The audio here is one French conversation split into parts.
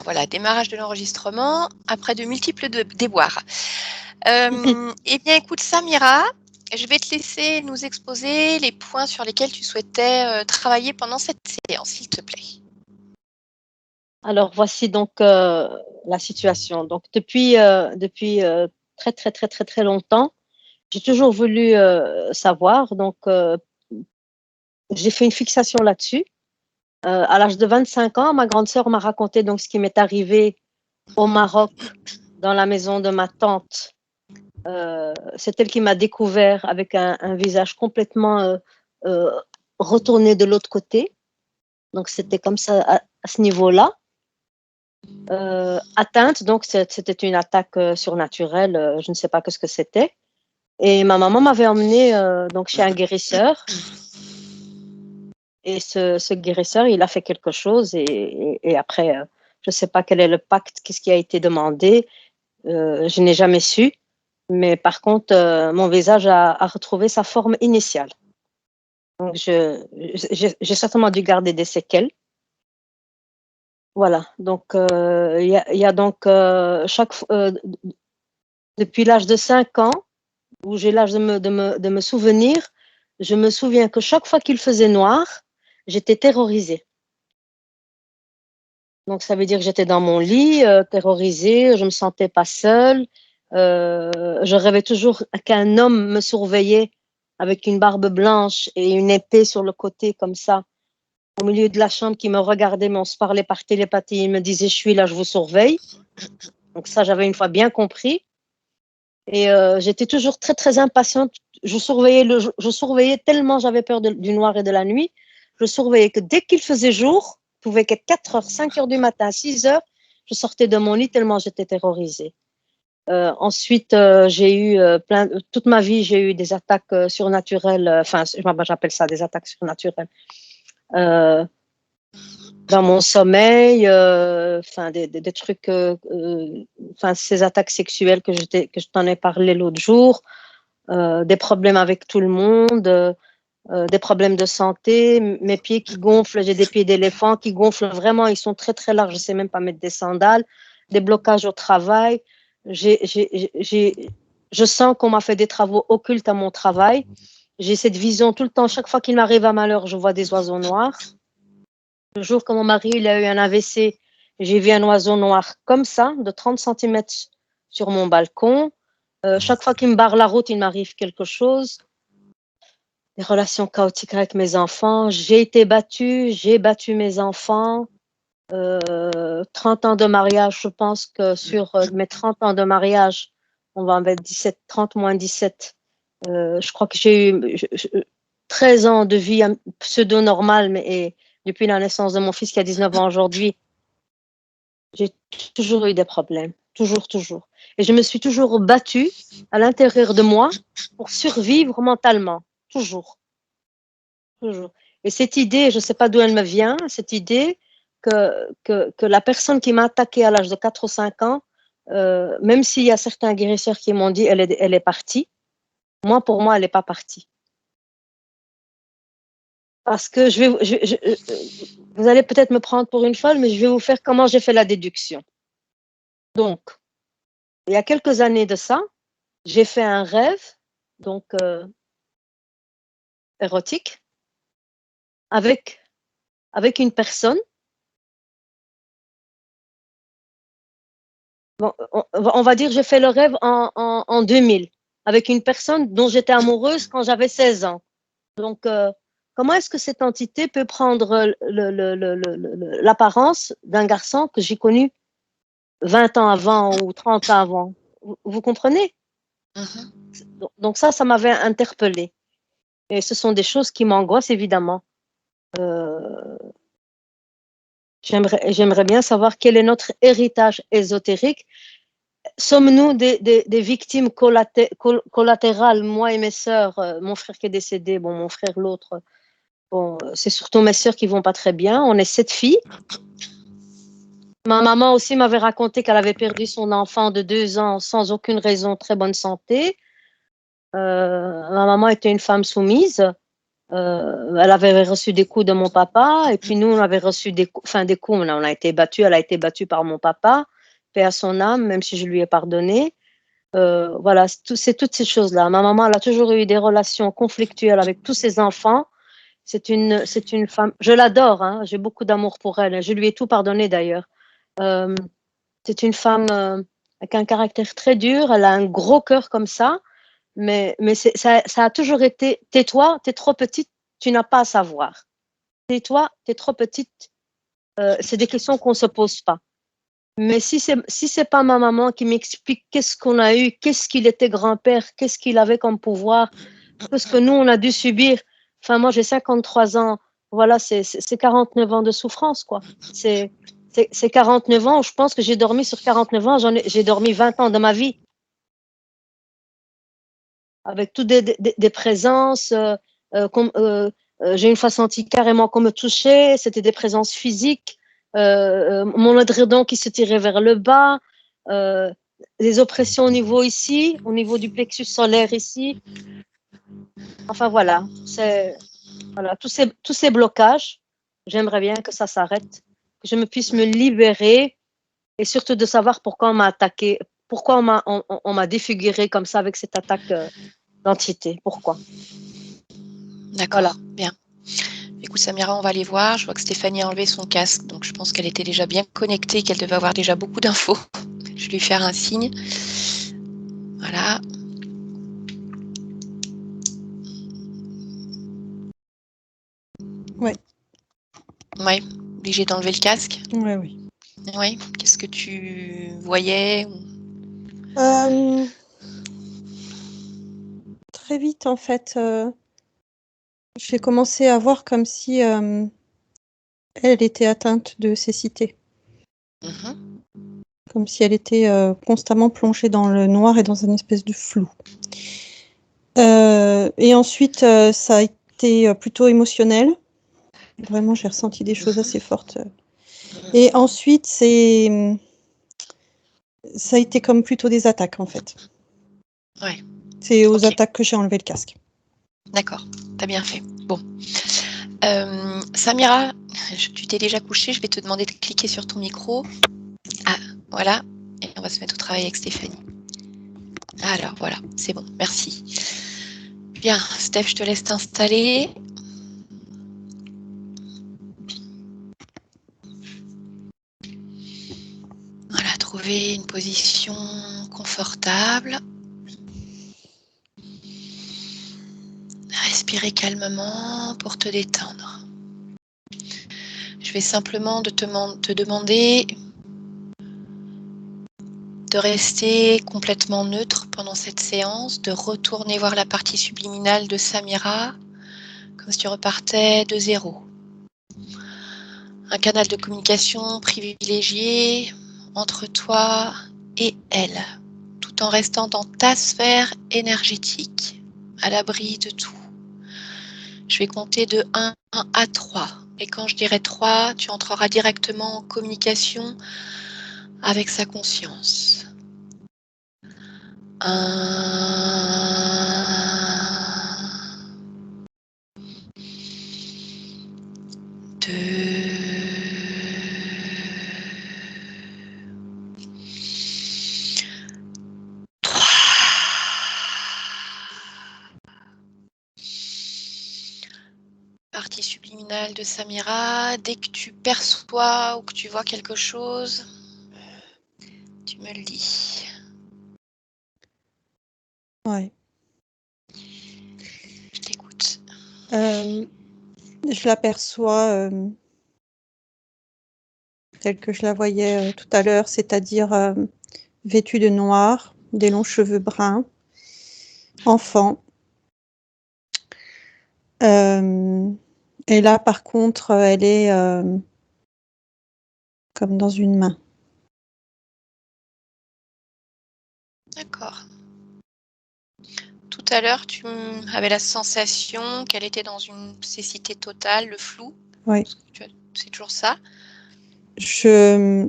voilà, démarrage de l'enregistrement après de multiples déboires. Eh bien, écoute, Samira, je vais te laisser nous exposer les points sur lesquels tu souhaitais travailler pendant cette séance, s'il te plaît. Alors, voici donc la situation. Donc, depuis très, très, très, très, très longtemps, j'ai toujours voulu savoir. Donc, j'ai fait une fixation là-dessus. À l'âge de 25 ans, ma grande sœur m'a raconté donc ce qui m'est arrivé au Maroc, dans la maison de ma tante. C'est elle qui m'a découvert avec un visage complètement retourné de l'autre côté. Donc, c'était comme ça à ce niveau-là. Atteinte, donc c'était une attaque surnaturelle, je ne sais pas ce que c'était. Et ma maman m'avait emmenée donc chez un guérisseur. Et ce guérisseur, il a fait quelque chose et après, je ne sais pas quel est le pacte, qu'est-ce qui a été demandé, je n'ai jamais su. Mais par contre, mon visage a retrouvé sa forme initiale. Donc, j'ai certainement dû garder des séquelles. Voilà, donc il y a donc depuis l'âge de 5 ans, où j'ai l'âge de me souvenir, je me souviens que chaque fois qu'il faisait noir, j'étais terrorisée. Donc ça veut dire que j'étais dans mon lit, terrorisée, je me sentais pas seule, je rêvais toujours qu'un homme me surveillait avec une barbe blanche et une épée sur le côté comme ça, au milieu de la chambre, qui me regardait, mais on se parlait par télépathie, il me disait: je suis là, je vous surveille. Donc ça, j'avais une fois bien compris. Et j'étais toujours très, très impatiente. Je surveillais tellement j'avais peur du noir et de la nuit. Je surveillais que dès qu'il faisait jour, pouvait qu'être 4 heures, 5 heures du matin, 6 heures, je sortais de mon lit tellement j'étais terrorisée. Ensuite, j'ai eu toute ma vie, j'ai eu des attaques surnaturelles. Enfin, j'appelle ça des attaques surnaturelles. Dans mon sommeil, enfin des trucs, enfin ces attaques sexuelles que je t'en ai parlé l'autre jour, des problèmes avec tout le monde, des problèmes de santé, mes pieds qui gonflent, j'ai des pieds d'éléphant qui gonflent vraiment, ils sont très très larges, je sais même pas mettre des sandales, des blocages au travail, je sens qu'on m'a fait des travaux occultes à mon travail, j'ai cette vision tout le temps, chaque fois qu'il m'arrive un malheur, je vois des oiseaux noirs. Le jour que mon mari il a eu un AVC, j'ai vu un oiseau noir comme ça, de 30 centimètres sur mon balcon. Chaque fois qu'il me barre la route, il m'arrive quelque chose. Des relations chaotiques avec mes enfants. J'ai été battue, j'ai battu mes enfants. 30 ans de mariage, je pense que sur mes 30 ans de mariage, on va en mettre 17, 30 moins 17. Je crois que j'ai eu 13 ans de vie pseudo-normale, mais depuis la naissance de mon fils qui a 19 ans aujourd'hui, j'ai toujours eu des problèmes. Toujours, toujours. Et je me suis toujours battue à l'intérieur de moi pour survivre mentalement. Toujours. Toujours. Et cette idée, je ne sais pas d'où elle me vient, cette idée que la personne qui m'a attaquée à l'âge de 4 ou 5 ans, même s'il y a certains guérisseurs qui m'ont dit elle est partie, pour moi, elle n'est pas partie. Parce que vous allez peut-être me prendre pour une folle, mais je vais vous faire comment j'ai fait la déduction. Donc, il y a quelques années de ça, j'ai fait un rêve, donc érotique, avec une personne. Bon, on va dire j'ai fait le rêve en 2000, avec une personne dont j'étais amoureuse quand j'avais 16 ans. Donc, comment est-ce que cette entité peut prendre l'apparence d'un garçon que j'ai connu 20 ans avant ou 30 ans avant? Vous comprenez? Donc ça m'avait interpellée. Et ce sont des choses qui m'angoissent, évidemment. J'aimerais bien savoir quel est notre héritage ésotérique. Sommes-nous des victimes collatérales, moi et mes sœurs, mon frère qui est décédé, bon, mon frère l'autre, bon, c'est surtout mes sœurs qui vont pas très bien. On est 7 filles. Ma maman aussi m'avait raconté qu'elle avait perdu son enfant de 2 ans sans aucune raison, très bonne santé. Ma maman était une femme soumise. Elle avait reçu des coups de mon papa et puis nous, on avait reçu des coups, on a été battus. Elle a été battue par mon papa, paix à son âme, même si je lui ai pardonné. Voilà, c'est toutes ces choses-là. Ma maman, elle a toujours eu des relations conflictuelles avec tous ses enfants. C'est une femme, je l'adore, hein, j'ai beaucoup d'amour pour elle. Je lui ai tout pardonné d'ailleurs. C'est une femme avec un caractère très dur. Elle a un gros cœur comme ça. Mais ça a toujours été, tais-toi, t'es trop petite, tu n'as pas à savoir. Tais-toi, t'es trop petite. C'est des questions qu'on ne se pose pas. Mais si c'est pas ma maman qui m'explique qu'est-ce qu'on a eu, qu'est-ce qu'il était grand-père, qu'est-ce qu'il avait comme pouvoir, tout ce que nous, on a dû subir. Enfin, moi, j'ai 53 ans. Voilà, c'est 49 ans de souffrance, quoi. C'est 49 ans. Je pense que j'ai dormi sur 49 ans. J'ai dormi 20 ans de ma vie. Avec toutes des présences. J'ai une fois senti carrément qu'on me touchait. C'était des présences physiques. Mon édredon qui se tirait vers le bas. Les oppressions au niveau ici, au niveau du plexus solaire ici. Enfin, voilà. Voilà, tous ces blocages, j'aimerais bien que ça s'arrête, que je me puisse me libérer et surtout de savoir pourquoi on m'a attaqué, pourquoi on m'a défiguré comme ça avec cette attaque d'entité. Pourquoi? D'accord, Voilà. bien. Écoute, Samira, on va aller voir. Je vois que Stéphanie a enlevé son casque, donc je pense qu'elle était déjà bien connectée, qu'elle devait avoir déjà beaucoup d'infos. Je vais lui faire un signe. Voilà. Ouais. Ouais, obligée d'enlever le casque. Ouais, oui. Oui. Qu'est-ce que tu voyais? Très vite, en fait, j'ai commencé à voir comme si elle était atteinte de cécité. Mhm. Comme si elle était constamment plongée dans le noir et dans une espèce de flou. Et ensuite, ça a été plutôt émotionnel. Vraiment, j'ai ressenti des choses assez fortes. Et ensuite, ça a été comme plutôt des attaques, en fait. Ouais. C'est aux Ok. attaques que j'ai enlevé le casque. D'accord, t'as bien fait. Bon. Samira, tu t'es déjà couchée, je vais te demander de cliquer sur ton micro. Ah, voilà. Et on va se mettre au travail avec Stéphanie. Alors, voilà, c'est bon, merci. Bien, Steph, je te laisse t'installer. Voilà, trouver une position confortable. Respirer calmement pour te détendre. Je vais simplement te demander de rester complètement neutre pendant cette séance, de retourner voir la partie subliminale de Samira, comme si tu repartais de zéro. Un canal de communication privilégié entre toi et elle, tout en restant dans ta sphère énergétique, à l'abri de tout. Je vais compter de 1 à 3. Et quand je dirai 3, tu entreras directement en communication avec sa conscience. 1, 2, 3. Partie subliminale de Samira, dès que tu perçois ou que tu vois quelque chose, tu me le dis. Ouais. Je t'écoute. Je l'aperçois telle que je la voyais tout à l'heure, c'est-à-dire vêtue de noir, des longs cheveux bruns, enfant. Et là, par contre, elle est comme dans une main. D'accord. Tout à l'heure, tu avais la sensation qu'elle était dans une cécité totale, le flou. Oui. C'est toujours ça? Je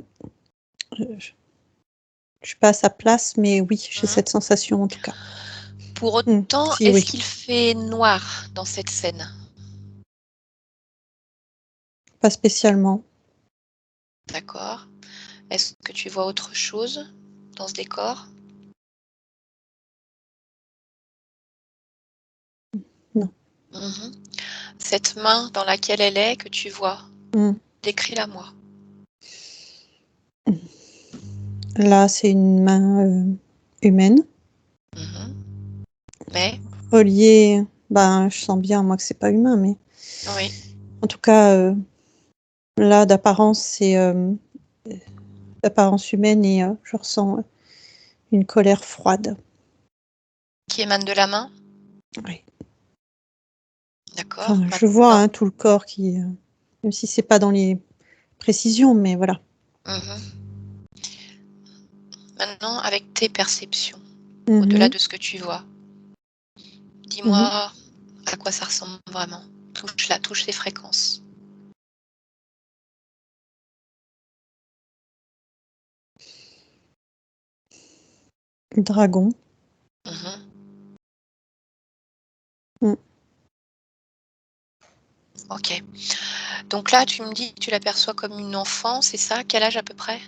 suis pas à sa place, mais oui, j'ai cette sensation en tout cas. Pour autant, Si, est-ce oui. qu'il fait noir dans cette scène? Pas spécialement. D'accord. Est-ce que tu vois autre chose dans ce décor? Non. Mmh. Cette main dans laquelle elle est, que tu vois, Mmh. décris-la-moi. Là, c'est une main, humaine, Mmh. Mais? reliée je sens bien moi que c'est pas humain, mais Oui. en tout cas, là d'apparence, c'est, d'apparence humaine et je ressens, une colère froide. Qui émane de la main? Oui. D'accord. Enfin, je vois, Maintenant. hein, tout le corps qui, même si c'est pas dans les précisions, mais voilà. Mmh. Maintenant, avec tes perceptions, Mmh au-delà mh. de ce que tu vois, Mmh. dis-moi à quoi ça ressemble vraiment. Touche-la, touche ses fréquences. Dragon. Mmh. Mmh. OK. Donc là, tu me dis que tu l'aperçois comme une enfant, c'est ça? Quel âge à peu près?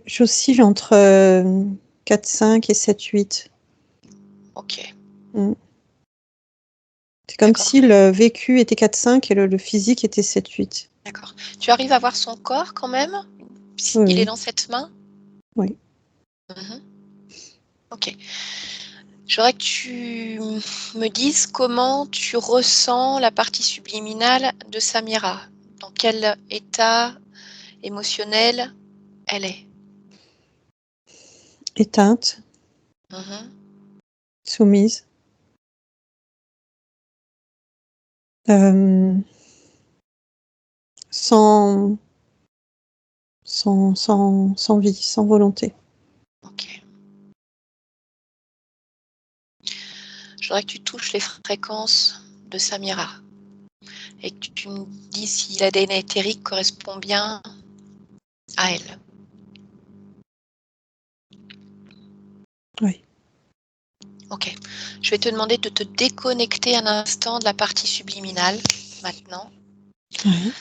J'oscille entre, 4-5 et 7-8. OK, Mmh. C'est comme d'accord, si le vécu était 4-5 et le physique était 7-8. d'accord. Tu arrives à voir son corps quand même? Oui, S'il est oui, dans cette main? oui. Mmh. OK. Je voudrais que tu me dises comment tu ressens la partie subliminale de Samira. Dans quel état émotionnel elle est? Éteinte, Mmh. soumise, hem, sans sans vie, sans volonté. OK. Je voudrais que tu touches les fréquences de Samira et que tu me dises si l'ADN éthérique correspond bien à elle. Oui. OK. Je vais te demander de te déconnecter un instant de la partie subliminale, maintenant, Oui.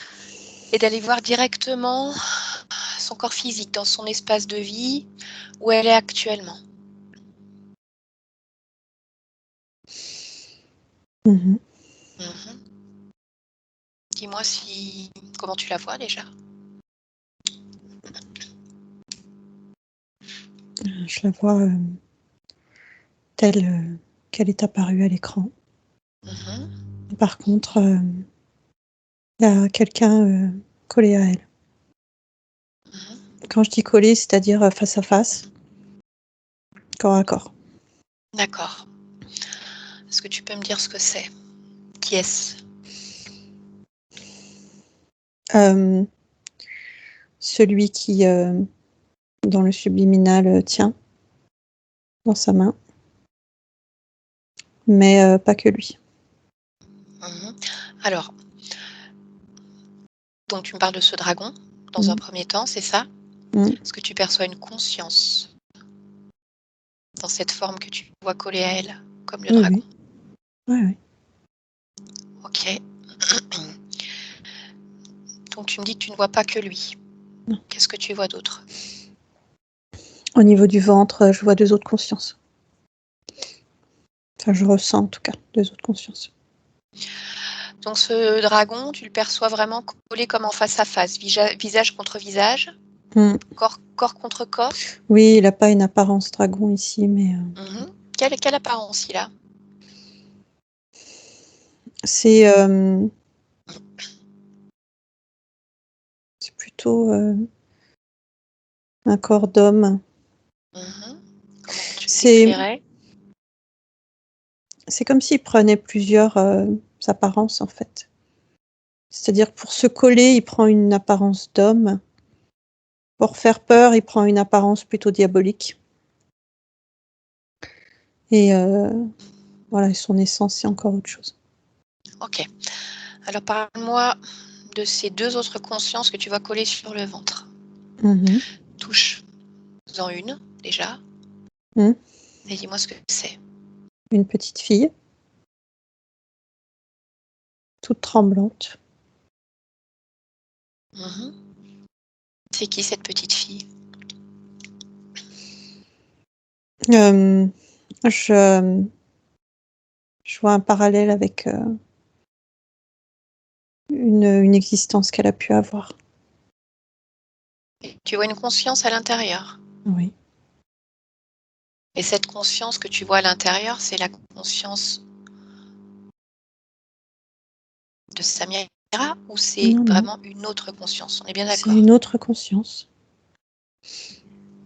et d'aller voir directement son corps physique dans son espace de vie, où elle est actuellement. Mmh mh. Mmh. Dis-moi si comment tu la vois déjà? Je la vois, telle, qu'elle est apparue à l'écran. Mmh. Par contre, il y a quelqu'un, collé à elle. Mmh. Quand je dis collé, c'est-à-dire, face à face, corps à corps. D'accord. Est-ce que tu peux me dire ce que c'est? Qui est-ce? Hem, Celui qui, dans le subliminal, tient dans sa main, mais pas que lui. Mmh. Alors, donc tu me parles de ce dragon, dans un Mmh. premier temps, c'est ça? Mmh. Est-ce que tu perçois une conscience dans cette forme que tu vois collée à elle, comme le Oui, dragon? oui. Ouais, ouais. OK. Donc tu me dis que tu ne vois pas que lui. Non. Qu'est-ce que tu vois d'autre? Au niveau du ventre, je vois 2 autres consciences. Enfin, je ressens en tout cas 2 autres consciences. Donc ce dragon, tu le perçois vraiment collé comme en face à face, visage contre visage, Mmh. corps contre corps? Oui, il a pas une apparence dragon ici, mais Mmh. Quelle apparence il a? c'est, c'est plutôt, un corps d'homme. Mmh. Comment tu le C'est décrirais? c'est comme s'il prenait plusieurs, apparences, en fait. C'est-à-dire pour se coller, il prend une apparence d'homme. Pour faire peur, il prend une apparence plutôt diabolique et voilà, et son essence, c'est encore autre chose. OK. Alors parle-moi de ces 2 autres consciences que tu vois collées sur le ventre. Mmh mh. Touche-en une déjà Mmh. et dis-moi ce que c'est. Une petite fille. toute tremblante. Mhm. C'est qui cette petite fille? Je vois un parallèle avec une existence qu'elle a pu avoir. Et tu vois une conscience à l'intérieur. Oui. Et cette conscience que tu vois à l'intérieur, c'est la conscience de Samira ou c'est Non, non, vraiment une autre conscience? On est bien c'est d'accord. une autre conscience.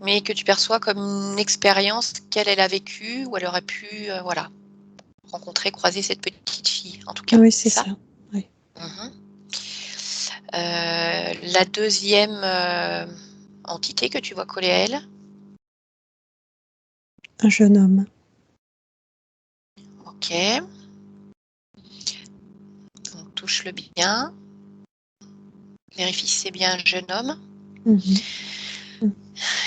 Mais que tu perçois comme une expérience qu'elle a vécue ou elle aurait pu rencontrer, croiser cette petite fille, en tout cas. Oui, C'est c'est ça? ça. Oui. Mhm. La deuxième entité que tu vois collée à elle? Un jeune homme. Ok. Donc touche-le bien. Vérifie si c'est bien un jeune homme. Mhm.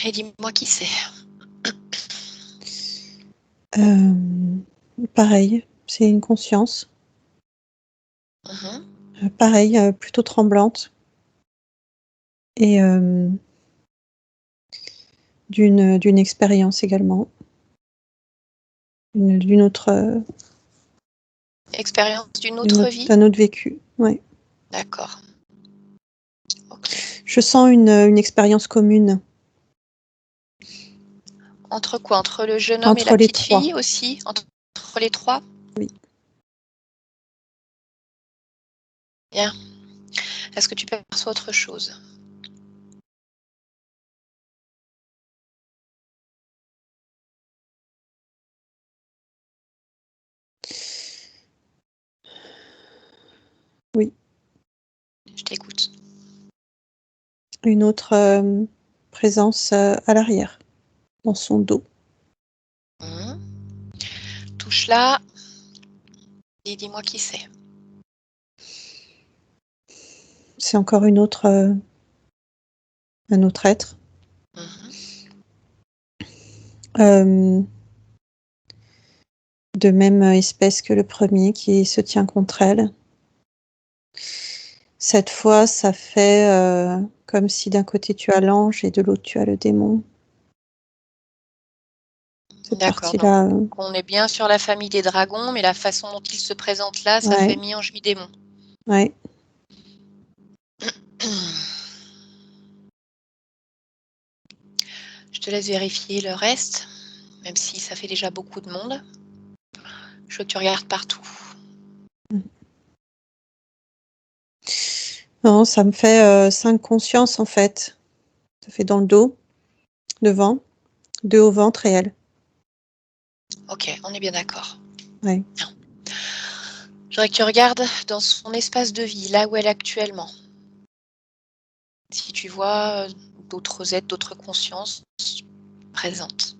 Et dis-moi qui c'est. Pareil, c'est une conscience. Mhm. Pareil, plutôt tremblante. Et d'une expérience également. D'une autre, Expérience d'une autre vie? d'un autre vécu. Ouais. D'accord. Ok. Je sens une expérience commune Entre quoi? Entre le jeune homme et entre la les petite trois. fille aussi? Entre les trois? Oui. Bien. Est-ce que tu perçois autre chose? Oui. Je t'écoute. Une autre présence à l'arrière, dans son dos. Mhm. Touche-la et dis-moi qui c'est. C'est encore un autre être. Mhm. De même espèce que le premier qui se tient contre elle. Cette fois, ça fait comme si d'un côté tu as l'ange et de l'autre tu as le démon. Cette D'accord, donc partie-là, on est bien sur la famille des dragons, mais la façon dont il se présente là, ça ouais, fait mi-ange, mi-démon. ouais. Je te laisse vérifier le reste, même si ça fait déjà beaucoup de monde. Je veux que tu regardes partout. Non, ça me fait 5 consciences en fait. Ça fait dans le dos, devant, 2 au ventre et elle. Ok, on est bien d'accord. Ouais. Bien. Je voudrais que tu regardes dans son espace de vie, là où elle est actuellement. Si tu vois d'autres êtres, d'autres consciences présentes.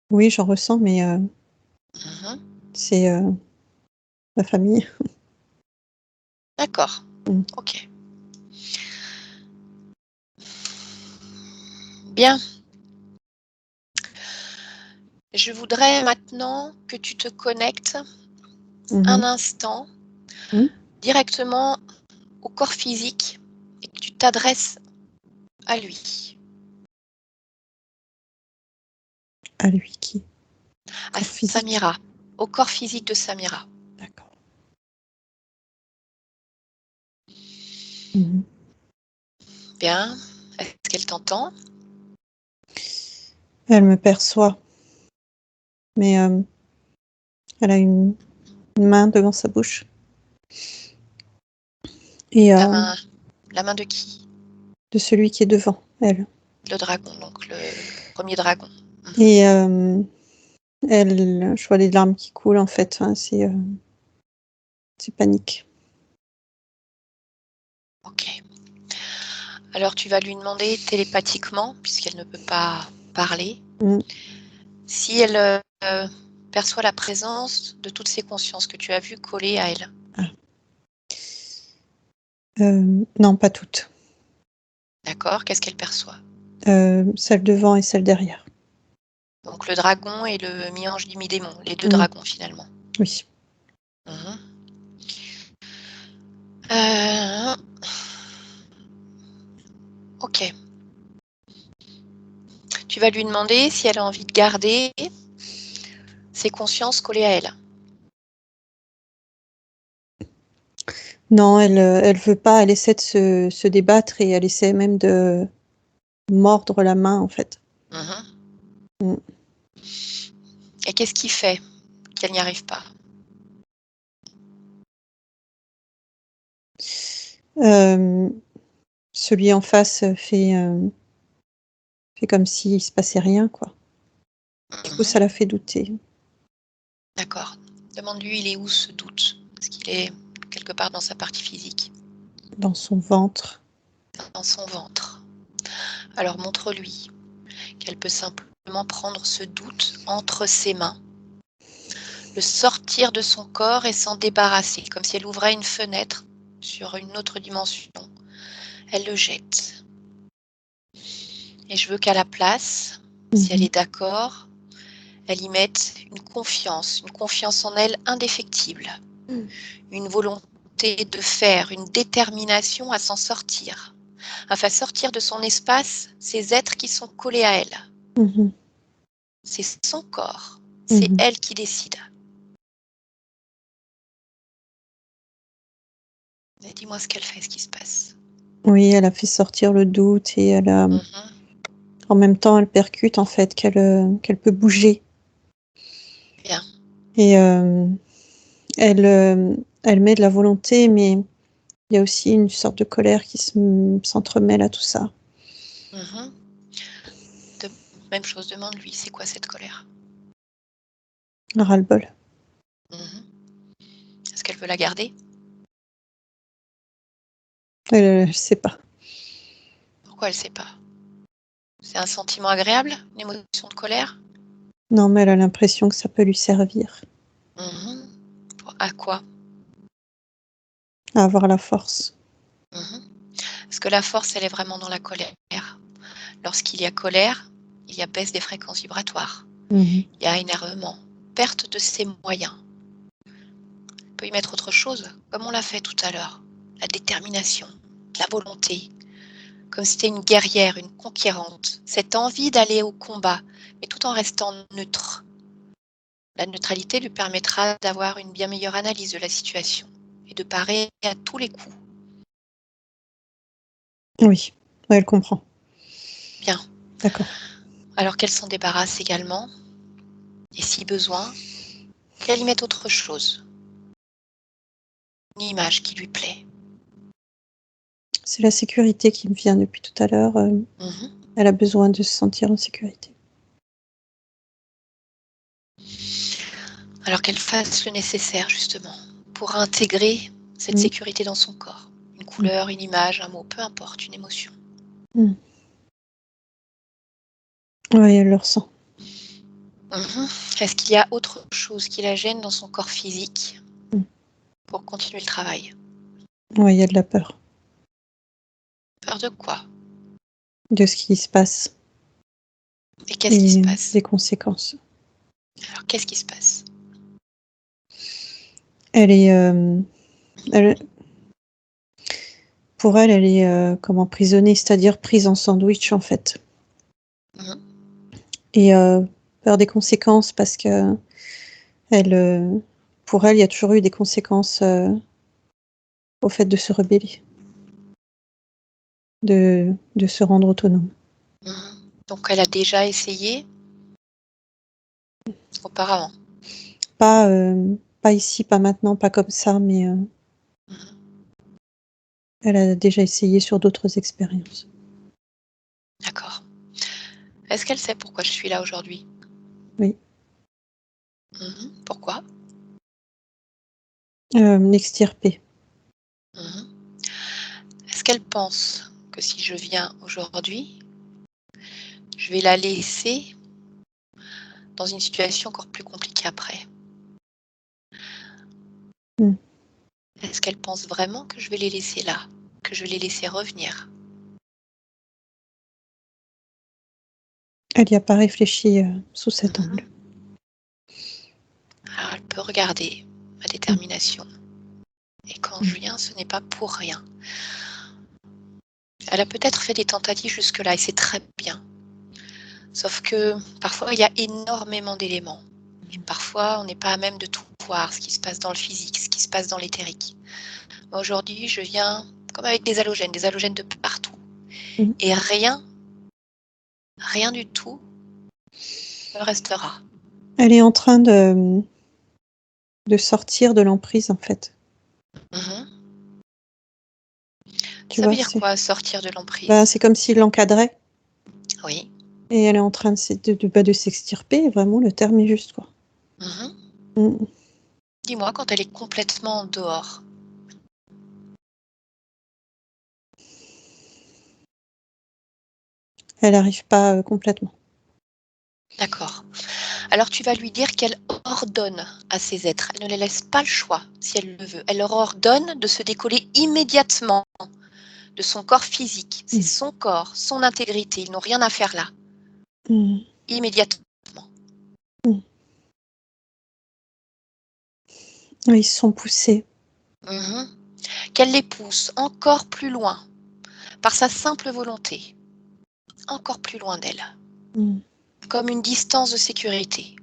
Oui, j'en ressens, mais Mhm. c'est ma famille. D'accord, Mm. ok. Bien. Je voudrais maintenant que tu te connectes un Mhm. instant Mm. directement au corps physique et que tu t'adresses à lui, À lui qui? à Corps physique. Samira, au corps physique de Samira. D'accord. Mhm. Bien. Est-ce qu'elle t'entend? Elle me perçoit, mais elle a une main devant sa bouche. Et La main de qui? de celui qui est devant elle. Le dragon, donc le premier dragon. Et elle, je vois les larmes qui coulent en fait. Hein, c'est panique. Ok. Alors tu vas lui demander télépathiquement, puisqu'elle ne peut pas parler, Mm. si elle perçoit la présence de toutes ces consciences que tu as vues collées à elle. Ah. Non, pas toutes. D'accord? Qu'est-ce qu'elle perçoit? Celle devant et celle derrière. Donc le dragon et le mi-ange demi-démon, les deux Mm. dragons finalement. Oui. Mhm. Euh, Ok. Tu vas lui demander si elle a envie de garder ses consciences collées à elle. Non, elle veut pas. Elle essaie de se débattre et elle essaie même de mordre la main, en fait. Mhm. Mm. Et qu'est-ce qui fait qu'elle n'y arrive pas? Celui en face fait comme s'il se passait rien, quoi. Du coup, ça Mhm. la fait douter. D'accord. Demande-lui, il est où ce doute? Est-ce qu'il est quelque part dans sa partie physique, Dans son ventre. dans son ventre? Alors montre-lui qu'elle peut simplement prendre ce doute entre ses mains, le sortir de son corps et s'en débarrasser, comme si elle ouvrait une fenêtre sur une autre dimension. Elle le jette. Et je veux qu'à la place, si elle Mhm. est d'accord, elle y mette une confiance en elle indéfectible, une volonté de faire, une détermination à s'en sortir, à faire sortir de son espace ces êtres qui sont collés à elle. Mhm. C'est son corps, c'est Mhm. elle qui décide. Et dis-moi ce qu'elle fait, ce qui se passe. Oui, elle a fait sortir le doute et elle a, Mhm. en même temps, elle percute en fait qu'elle peut bouger. Bien. Et elle met de la volonté, mais il y a aussi une sorte de colère qui s'entremêle à tout ça. Mhm. Même chose, demande-lui, c'est quoi cette colère? Un ras-le-bol. Mhm. Est-ce qu'elle veut la garder? Elle sait pas. Pourquoi elle ne sait pas? C'est un sentiment agréable, une émotion de colère? Non, mais elle a l'impression que ça peut lui servir Mhm. À quoi? à avoir la force. Mhm. Parce que la force, elle est vraiment dans la colère. Lorsqu'il y a colère, il y a baisse des fréquences vibratoires, Mhm. il y a énervement, perte de ses moyens. On peut y mettre autre chose, comme on l'a fait tout à l'heure. La détermination, la volonté, comme si c'était une guerrière, une conquérante. Cette envie d'aller au combat, mais tout en restant neutre. La neutralité lui permettra d'avoir une bien meilleure analyse de la situation et de parer à tous les coups. Oui, ouais, elle comprend. Bien. D'accord. Alors qu'elle s'en débarrasse également, et si besoin, qu'elle y mette autre chose, une image qui lui plaît. C'est la sécurité qui me vient depuis tout à l'heure. Mhm. Elle a besoin de se sentir en sécurité. Alors qu'elle fasse le nécessaire justement pour intégrer cette Mm. sécurité dans son corps. Une Mm. couleur, une image, un mot, peu importe, une émotion. Mm. Oui, elle le ressent. Mhm. Est-ce qu'il y a autre chose qui la gêne dans son corps physique Mm. pour continuer le travail? Oui, il y a de la peur Peur de quoi? de ce qui se passe Et qu'est-ce qui se et passe? des conséquences. Alors qu'est-ce qui se passe? Elle est, elle, pour elle, elle est comme emprisonnée, c'est-à-dire prise en sandwich en fait. Mhm. Et peur des conséquences parce que elle, pour elle, il y a toujours eu des conséquences au fait de se rebeller, de se rendre autonome. Mhm. Donc elle a déjà essayé auparavant. Pas ici, pas maintenant, pas comme ça, mais Mhm. elle a déjà essayé sur d'autres expériences. D'accord. Est-ce qu'elle sait pourquoi je suis là aujourd'hui? Oui. Mhm. Pourquoi? L'extirper. Mhm. Est-ce qu'elle pense que si je viens aujourd'hui, je vais la laisser dans une situation encore plus compliquée après? Mm. Est-ce qu'elle pense vraiment que je vais les laisser là, que je vais les laisser revenir? Elle n'y a pas réfléchi sous cet angle. Alors, elle peut regarder ma détermination. Et quand je viens, ce n'est pas pour rien. Elle a peut-être fait des tentatives jusque-là et c'est très bien. Sauf que parfois, il y a énormément d'éléments. Et parfois, on n'est pas à même de tout voir, ce qui se passe dans le physique, ce qui se passe dans l'éthérique. Moi, aujourd'hui, je viens comme avec des halogènes de partout. Et rien du tout ne restera. Elle est en train de sortir de l'emprise, en fait. Ça veut dire quoi, sortir de l'emprise? C'est comme s'il l'encadrait. Oui. Et elle est en train de s'extirper, vraiment, le terme est juste, quoi. Dis-moi, quand elle est complètement dehors. Elle n'arrive pas complètement. D'accord. Alors tu vas lui dire qu'elle ordonne à ces êtres. Elle ne les laisse pas le choix, si elle le veut. Elle leur ordonne de se décoller immédiatement de son corps physique. C'est son corps, son intégrité. Ils n'ont rien à faire là. Immédiatement. Ils se sont poussés. Qu'elle les pousse encore plus loin, par sa simple volonté. Encore plus loin d'elle. Comme une distance de sécurité.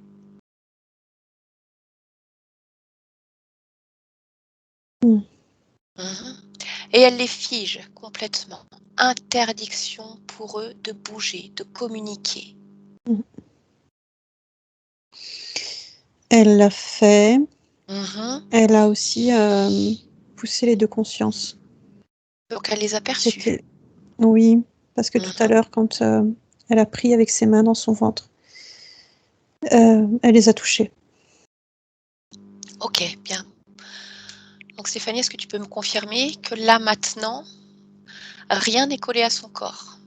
Et elle les fige complètement. Interdiction pour eux de bouger, de communiquer. Elle l'a fait. Elle a aussi poussé les deux consciences. Donc elle les a perçus. Oui, parce que tout à l'heure, quand elle a pris avec ses mains dans son ventre, elle les a touchés. Ok, bien. Donc Stéphanie, est-ce que tu peux me confirmer que là maintenant, rien n'est collé à son corps?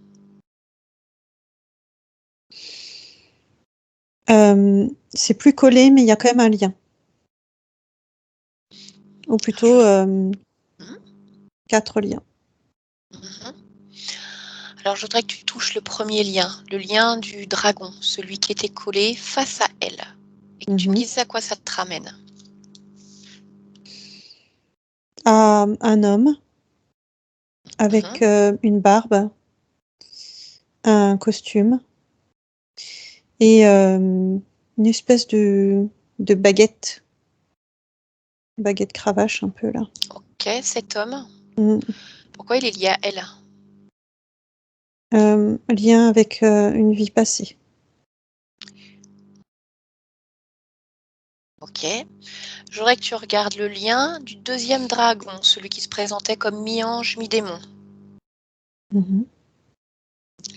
C'est plus collé, mais il y a quand même un lien. Ou plutôt 4 liens. Alors je voudrais que tu touches le premier lien, le lien du dragon, celui qui était collé face à elle. Et que tu me dises à quoi ça te ramène. À un homme avec une barbe, un costume et une espèce de baguette cravache un peu là. Ok, cet homme. Pourquoi il est lié à elle? Lien avec une vie passée. Ok. Je voudrais que tu regardes le lien du deuxième dragon, celui qui se présentait comme mi-ange, mi-démon. Et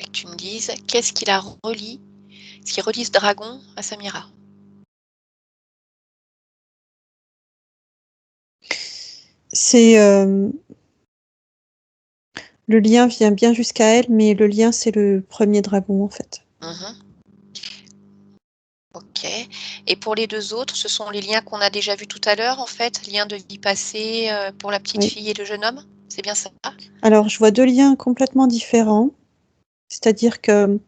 que tu me dises qu'est-ce qui la relie, ce qui relie ce dragon à Samira. C'est le lien vient bien jusqu'à elle, mais le lien c'est le premier dragon en fait. Ok. Et pour les deux autres, ce sont les liens qu'on a déjà vus tout à l'heure, en fait, lien de vie passée pour la petite fille et le jeune homme. C'est bien ça? Alors, je vois 2 liens complètement différents. C'est-à-dire que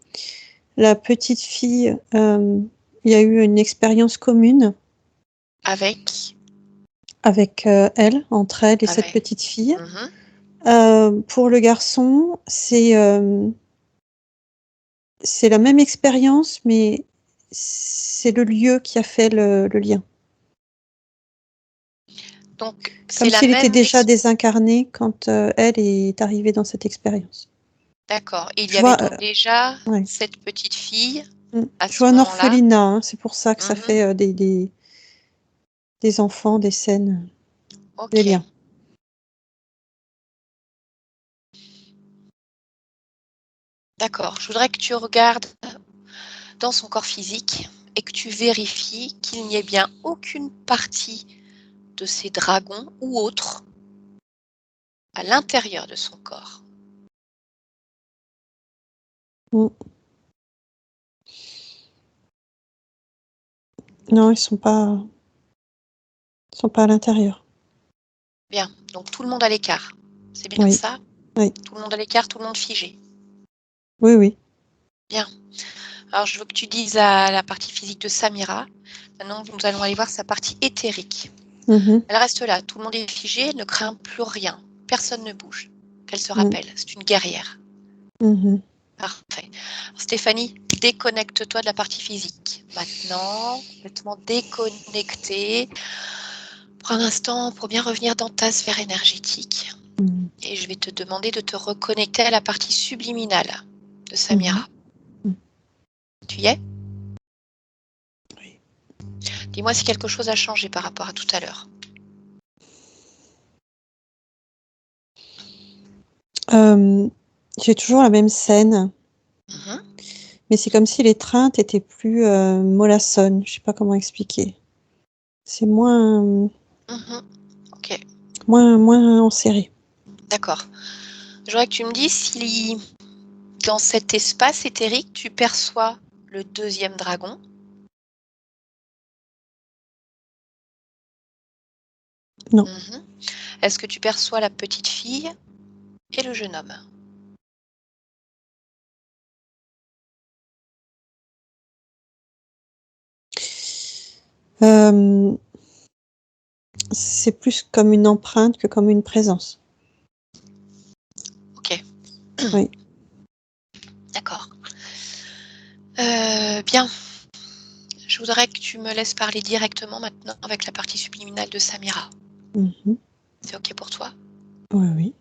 la petite fille, il y a eu une expérience commune avec elle, entre elle et cette petite fille. Pour le garçon, c'est la même expérience, mais c'est le lieu qui a fait le lien. Donc, Comme s'il était déjà désincarné quand elle est arrivée dans cette expérience. D'accord. Et il y avait donc déjà cette petite fille à Je ce vois un moment-là. orphelinat, hein, c'est pour ça que ça fait des enfants, des scènes, des liens. D'accord. Je voudrais que tu regardes dans son corps physique et que tu vérifies qu'il n'y ait bien aucune partie de ces dragons ou autres à l'intérieur de son corps. Non, ils sont pas à l'intérieur. Bien, donc tout le monde à l'écart. C'est bien ça? Oui. Tout le monde à l'écart, tout le monde figé. Oui, oui. Bien. Alors, je veux que tu dises à la partie physique de Samira. Maintenant, nous allons aller voir sa partie éthérique. Mhm. Elle reste là. Tout le monde est figé. Elle ne craint plus rien. Personne ne bouge. Qu'elle se Mm. rappelle. C'est une guerrière. Mhm. Parfait. Alors, Stéphanie, déconnecte-toi de la partie physique. Maintenant, complètement déconnectée. Prends un instant pour bien revenir dans ta sphère énergétique. Mm. Et je vais te demander de te reconnecter à la partie subliminale de Samira. Mhm. Tu y es? Oui. Dis-moi si quelque chose a changé par rapport à tout à l'heure. J'ai toujours la même scène, Mhm. mais c'est comme si l'étreinte était plus mollassonne. Je sais pas comment expliquer. C'est moins Ok, enserré. d'accord. Je voudrais que tu me dises si dans cet espace éthérique, tu perçois le deuxième dragon. Non. Mhm. Est-ce que tu perçois la petite fille et le jeune homme? C'est plus comme une empreinte que comme une présence. Ok. Oui. D'accord. Bien. Je voudrais que tu me laisses parler directement maintenant avec la partie subliminale de Samira. Mhm. C'est ok pour toi? Oui, oui.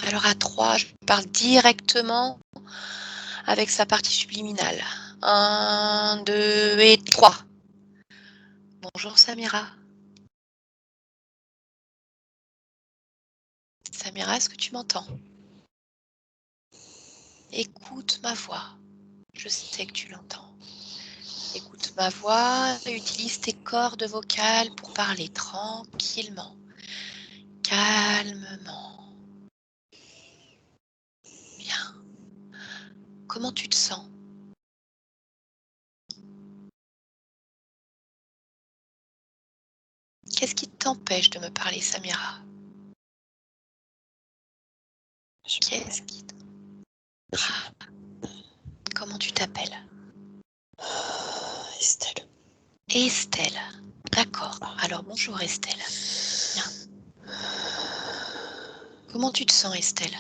Alors à 3, je parle directement avec sa partie subliminale. 1, 2 et 3. Bonjour Samira. Samira, est-ce que tu m'entends? Écoute ma voix. Je sais que tu l'entends. Écoute ma voix et utilise tes cordes vocales pour parler tranquillement, calmement. Bien. Comment tu te sens? Qu'est-ce qui t'empêche de me parler, Samira? Qu'est-ce qui... Comment tu t'appelles? Estelle. Estelle. D'accord. Alors bonjour Estelle. Bien. Comment tu te sens, Estelle?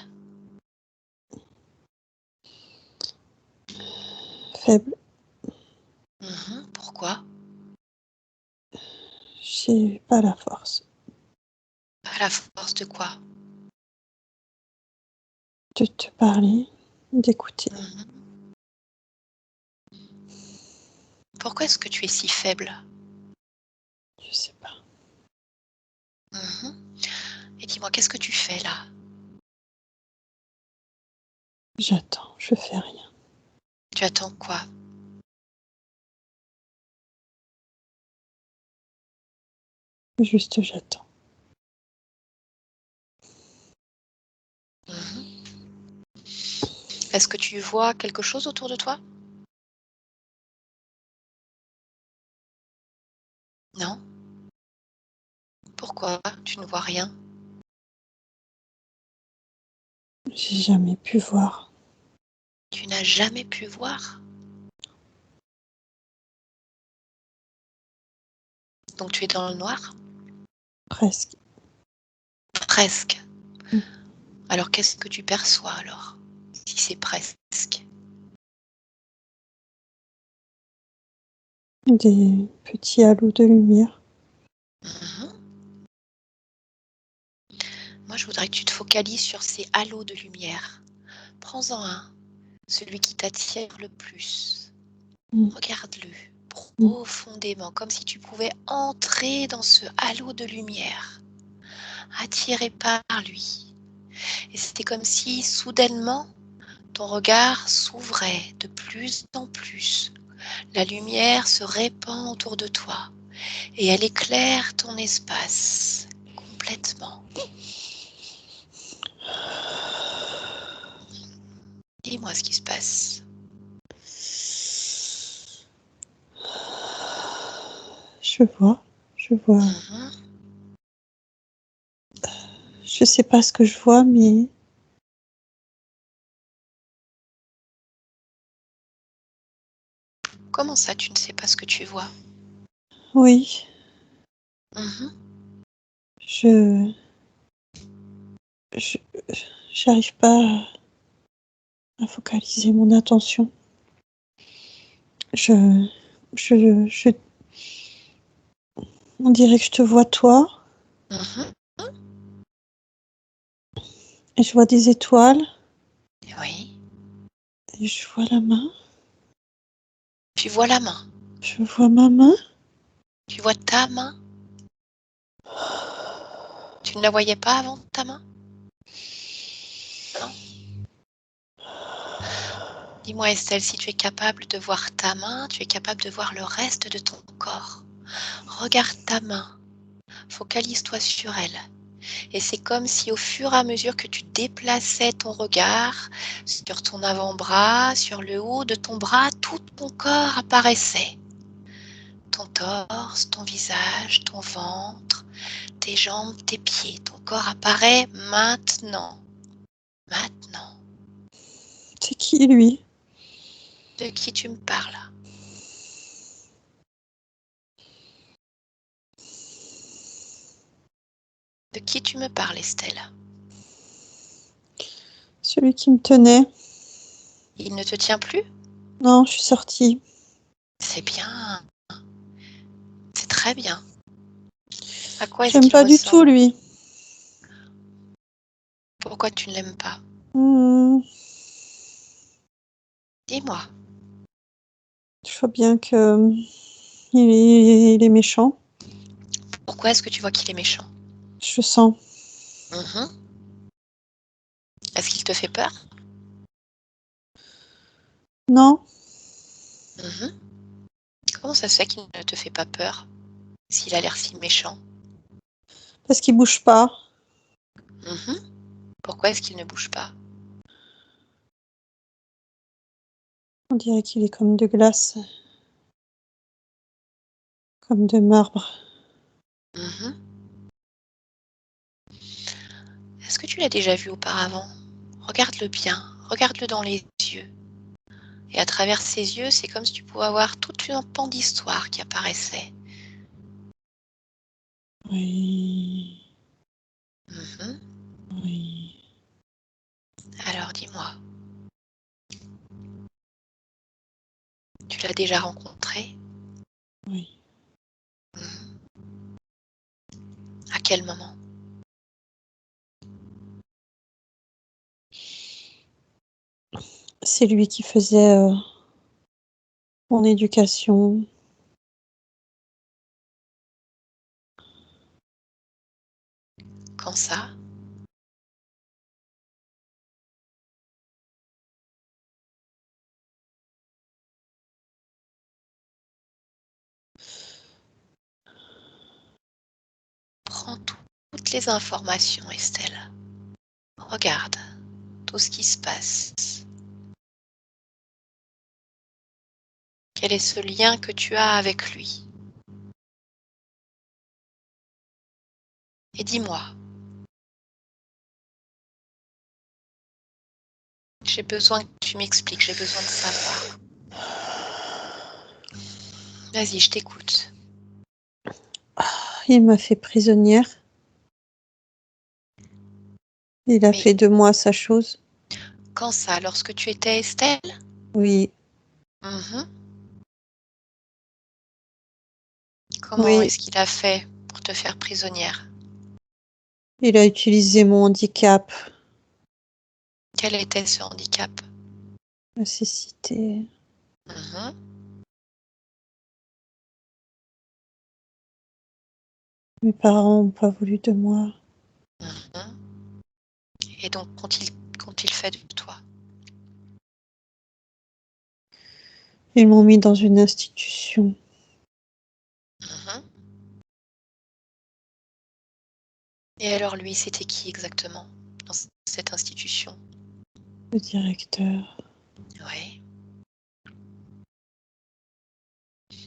Faible. Pourquoi? J'ai pas la force À la force de quoi? de te parler, d'écouter. Pourquoi est-ce que tu es si faible? Je sais pas. Et dis-moi, qu'est-ce que tu fais là? J'attends, je fais rien. Tu attends quoi? Juste j'attends. Est-ce que tu vois quelque chose autour de toi? Non? Pourquoi tu ne vois rien? J'ai jamais pu voir. Tu n'as jamais pu voir? Donc tu es dans le noir? Presque. Presque. Mm. Alors qu'est-ce que tu perçois alors? Si c'est presque. Des petits halos de lumière. Moi, je voudrais que tu te focalises sur ces halos de lumière. Prends-en un, celui qui t'attire le plus. Mm. Regarde-le Mm. profondément, comme si tu pouvais entrer dans ce halo de lumière, attiré par lui. Et c'était comme si soudainement, ton regard s'ouvrait de plus en plus. La lumière se répand autour de toi et elle éclaire ton espace complètement. Dis-moi ce qui se passe. Je vois. Je sais pas ce que je vois, mais Comment ça, tu ne sais pas ce que tu vois? Oui, Mhm. je, je, j'arrive pas à focaliser mon attention. Je, je, on dirait que je te vois toi, Mhm. et je vois des étoiles, Oui. et je vois la main, Tu vois la main. je vois ma main. Tu vois ta main. Tu ne la voyais pas avant, ta main? Non? Dis-moi, Estelle, si tu es capable de voir ta main, tu es capable de voir le reste de ton corps. Regarde ta main. Focalise-toi sur elle. Et c'est comme si au fur et à mesure que tu déplaçais ton regard sur ton avant-bras, sur le haut de ton bras, tout ton corps apparaissait. Ton torse, ton visage, ton ventre, tes jambes, tes pieds. Ton corps apparaît maintenant. Maintenant. C'est qui lui? De qui tu me parles? De qui tu me parles, Estelle? Celui qui me tenait. Il ne te tient plus? Non, je suis sortie. C'est bien. C'est très bien. À quoi est-ce J'aime qu'il pas du tout ressemble? lui. Pourquoi tu ne l'aimes pas? Hmm, Dis-moi. je vois bien que il est méchant. Pourquoi est-ce que tu vois qu'il est méchant? Je le sens. Mhm. Est-ce qu'il te fait peur? Non, Mhm. Comment ça se fait qu'il ne te fait pas peur s'il a l'air si méchant? parce qu'il bouge pas. Mhm. Pourquoi est-ce qu'il ne bouge pas? On dirait qu'il est comme de glace, comme de marbre. Mhm. Est-ce que tu l'as déjà vu auparavant? Regarde-le bien, regarde-le dans les yeux. Et à travers ses yeux, c'est comme si tu pouvais avoir toute une pan d'histoire qui apparaissait. Oui, Mhm. oui. Alors dis-moi, tu l'as déjà rencontré? Oui. Mhm. À quel moment? C'est lui qui faisait mon éducation. Quand ça? Prends toutes les informations, Estelle. Regarde tout ce qui se passe. Quel est ce lien que tu as avec lui? Et dis-moi, j'ai besoin que tu m'expliques, j'ai besoin de savoir. Vas-y, je t'écoute. Il m'a fait prisonnière. Il a Mais fait de moi sa chose. quand ça? Lorsque tu étais Estelle? Oui, Mhm. Comment oui. est-ce qu'il a fait pour te faire prisonnière? Il a utilisé mon handicap, Quel était ce handicap? la cécité. Mhm. Mes parents n'ont pas voulu de moi. Mhm. Et donc, qu'ont-ils fait de toi? Ils m'ont mis dans une institution Mhm. Et alors lui, c'était qui exactement dans cette institution? de directeur. Oui.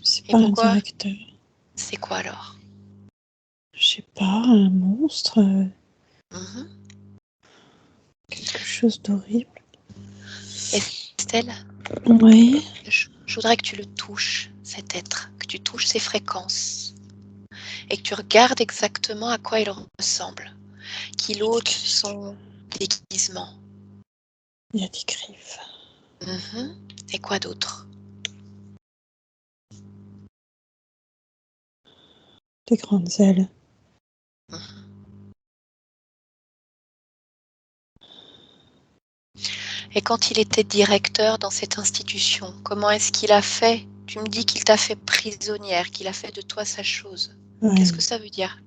C'est Et pas un pourquoi? directeur. C'est quoi alors? Je sais pas, un monstre, Mhm. quelque chose d'horrible. Estelle, Oui, je voudrais que tu le touches, cet être, que tu touches ses fréquences et que tu regardes exactement à quoi il ressemble, qu'il ôte son déguisement. Il y a des griffes. Et quoi d'autre? Des grandes ailes. Et quand il était directeur dans cette institution, comment est-ce qu'il a fait? Tu me dis qu'il t'a fait prisonnière, qu'il a fait de toi sa chose. Ouais. Qu'est-ce que ça veut dire?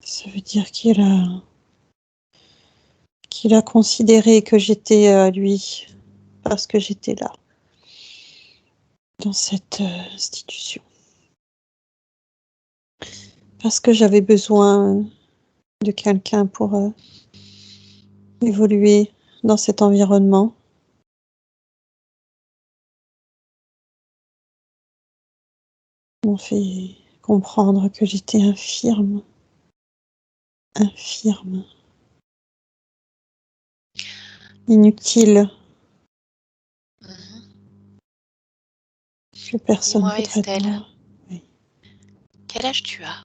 Ça veut dire qu'il a considéré que j'étais à lui parce que j'étais là, dans cette institution. Parce que j'avais besoin de quelqu'un pour évoluer dans cet environnement. Ils m'ont fait comprendre que j'étais infirme. Inutile, que personne Dis-moi, voudrait de Estelle, moi. Oui. quel âge tu as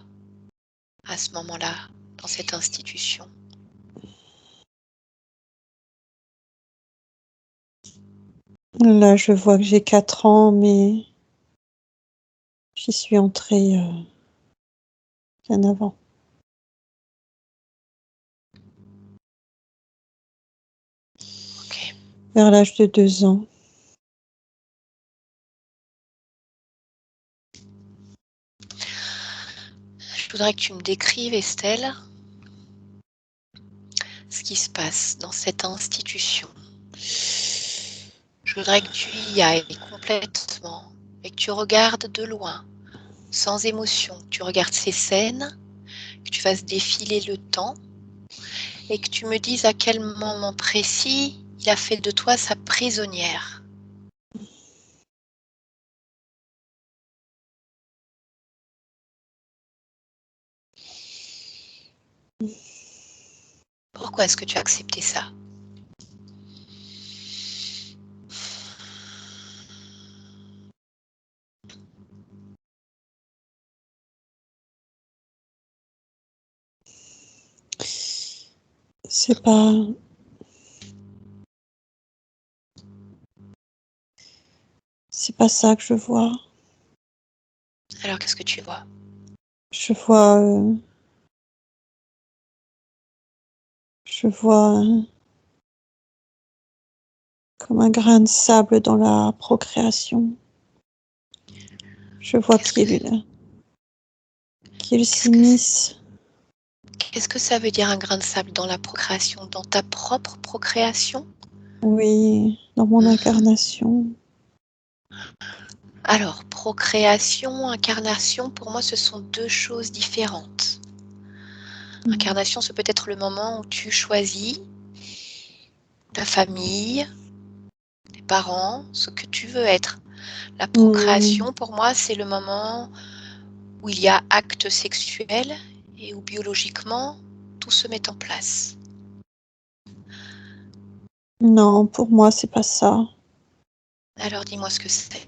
à ce moment-là, dans cette institution? Là, je vois que j'ai 4 ans, mais j'y suis entrée bien avant. Ok. Vers l'âge de 2 ans. Je voudrais que tu me décrives, Estelle, ce qui se passe dans cette institution. Je voudrais que tu y ailles complètement et que tu regardes de loin, sans émotion, que tu regardes ces scènes, que tu fasses défiler le temps et que tu me dises à quel moment précis il a fait de toi sa prisonnière. Pourquoi est-ce que tu as accepté ça? C'est pas ça que je vois. Alors qu'est-ce que tu vois? Je vois comme un grain de sable dans la procréation. Je vois qu'il s'immisce. Qu'est-ce que ça veut dire un grain de sable dans la procréation? Dans ta propre procréation? Oui, dans mon incarnation. Alors, procréation, incarnation, pour moi, ce sont deux choses différentes. Incarnation, c'est peut-être le moment où tu choisis ta famille, tes parents, ce que tu veux être. La procréation, pour moi, c'est le moment où il y a acte sexuel et où biologiquement, tout se met en place. Non, pour moi, c'est pas ça. Alors, dis-moi ce que c'est.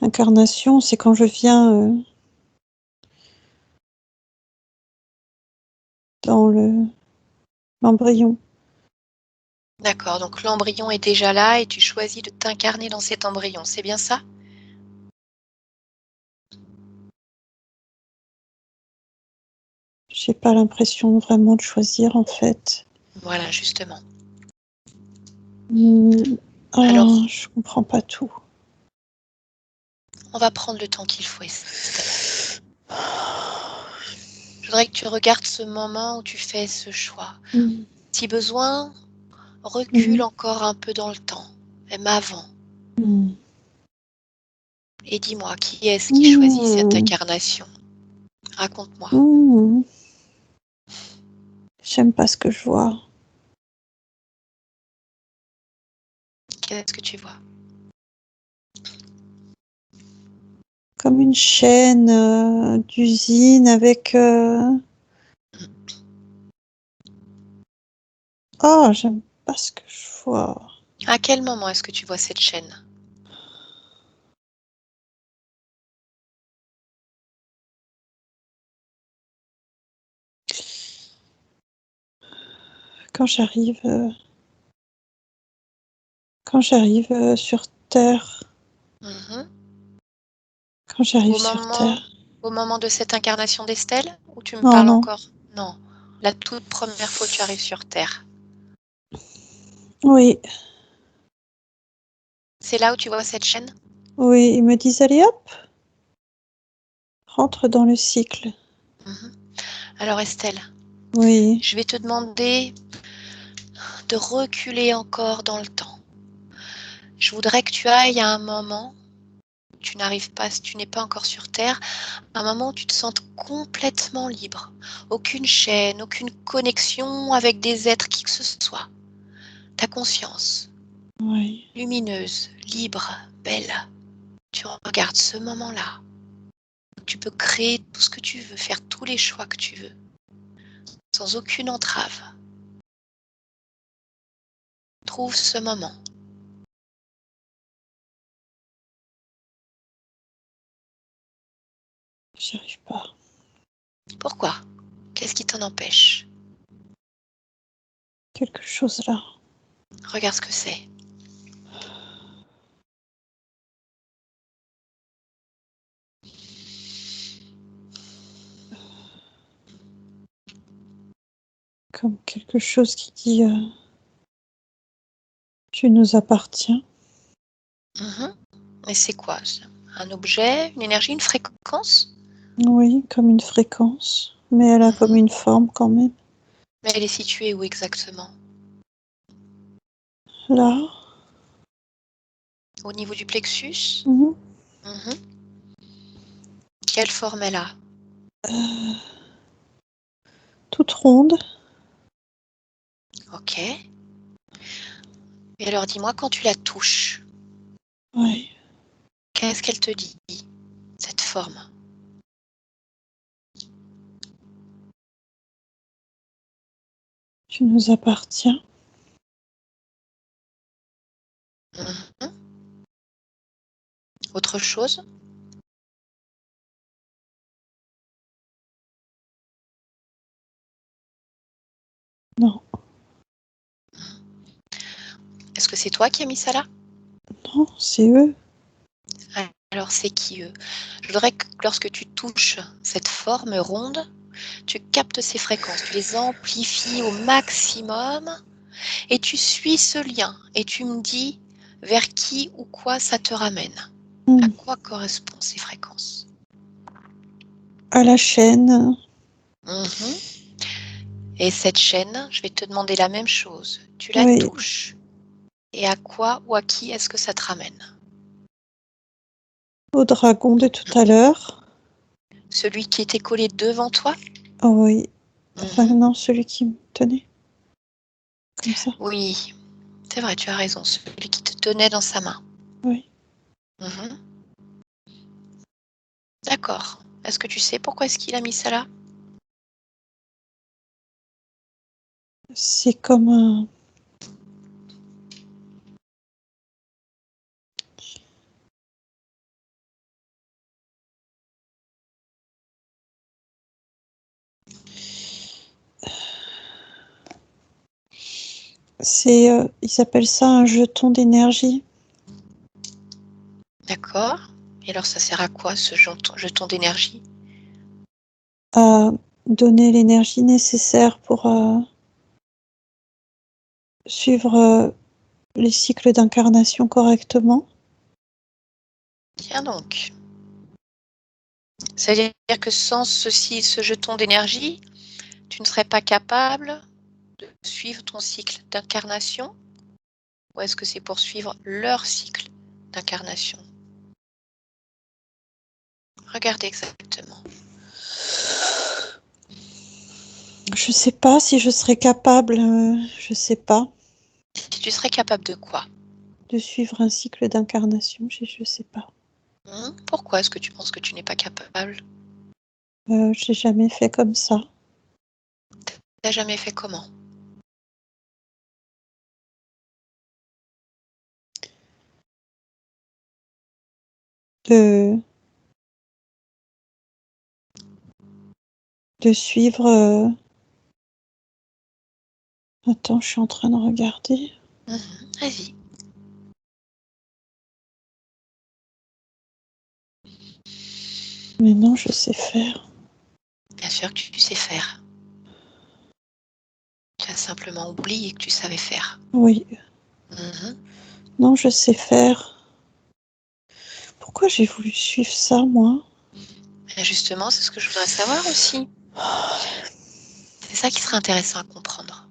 Incarnation, c'est quand je viens dans l'embryon. D'accord, donc l'embryon est déjà là et tu choisis de t'incarner dans cet embryon, c'est bien ça? J'ai pas l'impression vraiment de choisir, en fait. Voilà, justement. Alors, Je comprends pas tout. on va prendre le temps qu'il faut, Estelle. Je voudrais que tu regardes ce moment où tu fais ce choix. Si besoin, recule encore un peu dans le temps, même avant. Et dis-moi, qui est-ce qui choisit cette incarnation? Raconte-moi. J'aime pas ce que je vois. Qu'est-ce que tu vois? Comme une chaîne d'usine avec... Oh, j'aime pas ce que je vois. À quel moment est-ce que tu vois cette chaîne? Quand j'arrive, sur Terre, Mhm. quand j'arrive Au sur moment, Terre. au moment de cette incarnation d'Estelle? Ou tu me Non, parles non. encore? Non. La toute première fois que tu arrives sur Terre. Oui, C'est là où tu vois cette chaîne? oui, ils me disent allez hop, rentre dans le cycle. Mhm. Alors Estelle, Oui, je vais te demander de reculer encore dans le temps. Je voudrais que tu ailles à un moment où tu n'arrives pas, si tu n'es pas encore sur Terre, un moment où tu te sentes complètement libre. Aucune chaîne, aucune connexion avec des êtres, qui que ce soit. Ta conscience, oui. lumineuse, libre, belle. Tu regardes ce moment-là. Tu peux créer tout ce que tu veux, faire tous les choix que tu veux, sans aucune entrave. Trouve ce moment. J'y arrive pas. Pourquoi? Qu'est-ce qui t'en empêche? Quelque chose là. Regarde ce que c'est. Comme quelque chose qui dit tu nous appartiens. Mhm. Et c'est quoi ça? Un objet, une énergie, une fréquence? Oui, comme une fréquence, mais elle a comme Mhm. une forme quand même. Mais elle est située où exactement? Là. Au niveau du plexus? Mhm. Mhm. Quelle forme elle a? Euh, toute ronde. Ok. Et alors dis-moi, quand tu la touches, Oui. qu'est-ce qu'elle te dit, cette forme? Tu nous appartiens. Mhm. Autre chose? Non, Est-ce que c'est toi qui as mis ça là? non, c'est eux. Alors c'est qui eux? Je voudrais que lorsque tu touches cette forme ronde, tu captes ces fréquences, tu les amplifies au maximum et tu suis ce lien et tu me dis vers qui ou quoi ça te ramène. À quoi correspondent ces fréquences? À la chaîne. Mhm. Et cette chaîne, je vais te demander la même chose. Tu la Oui, touches. Et à quoi ou à qui est-ce que ça te ramène? au dragon de tout à l'heure. Celui qui était collé devant toi? Oh, oui. Enfin, Mhm. non, celui qui me tenait. Comme ça. Oui, c'est vrai, tu as raison. Celui qui te tenait dans sa main. Oui. Mhm. D'accord. Est-ce que tu sais pourquoi est-ce qu'il a mis ça là? C'est comme un. C'est. Ils appellent ça un jeton d'énergie. D'accord. Et alors ça sert à quoi ce jeton d'énergie? À donner l'énergie nécessaire pour suivre les cycles d'incarnation correctement. Tiens donc. C'est-à-dire que sans ce jeton d'énergie, tu ne serais pas capable de suivre ton cycle d'incarnation? Ou est-ce que c'est pour suivre leur cycle d'incarnation? Regardez exactement. Je sais pas si je serais capable, je sais pas, Si tu serais capable de quoi? de suivre un cycle d'incarnation, je sais pas. Pourquoi est-ce que tu penses que tu n'es pas capable? J'ai jamais fait comme ça. T'as jamais fait comment? de suivre. Attends, je suis en train de regarder. Vas-y. Mais non, je sais faire. Bien sûr que tu sais faire. Tu as simplement oublié que tu savais faire. Oui. Mhm. Non, je sais faire. Pourquoi j'ai voulu suivre ça, moi? Et justement, c'est ce que je voudrais savoir aussi. C'est ça qui serait intéressant à comprendre.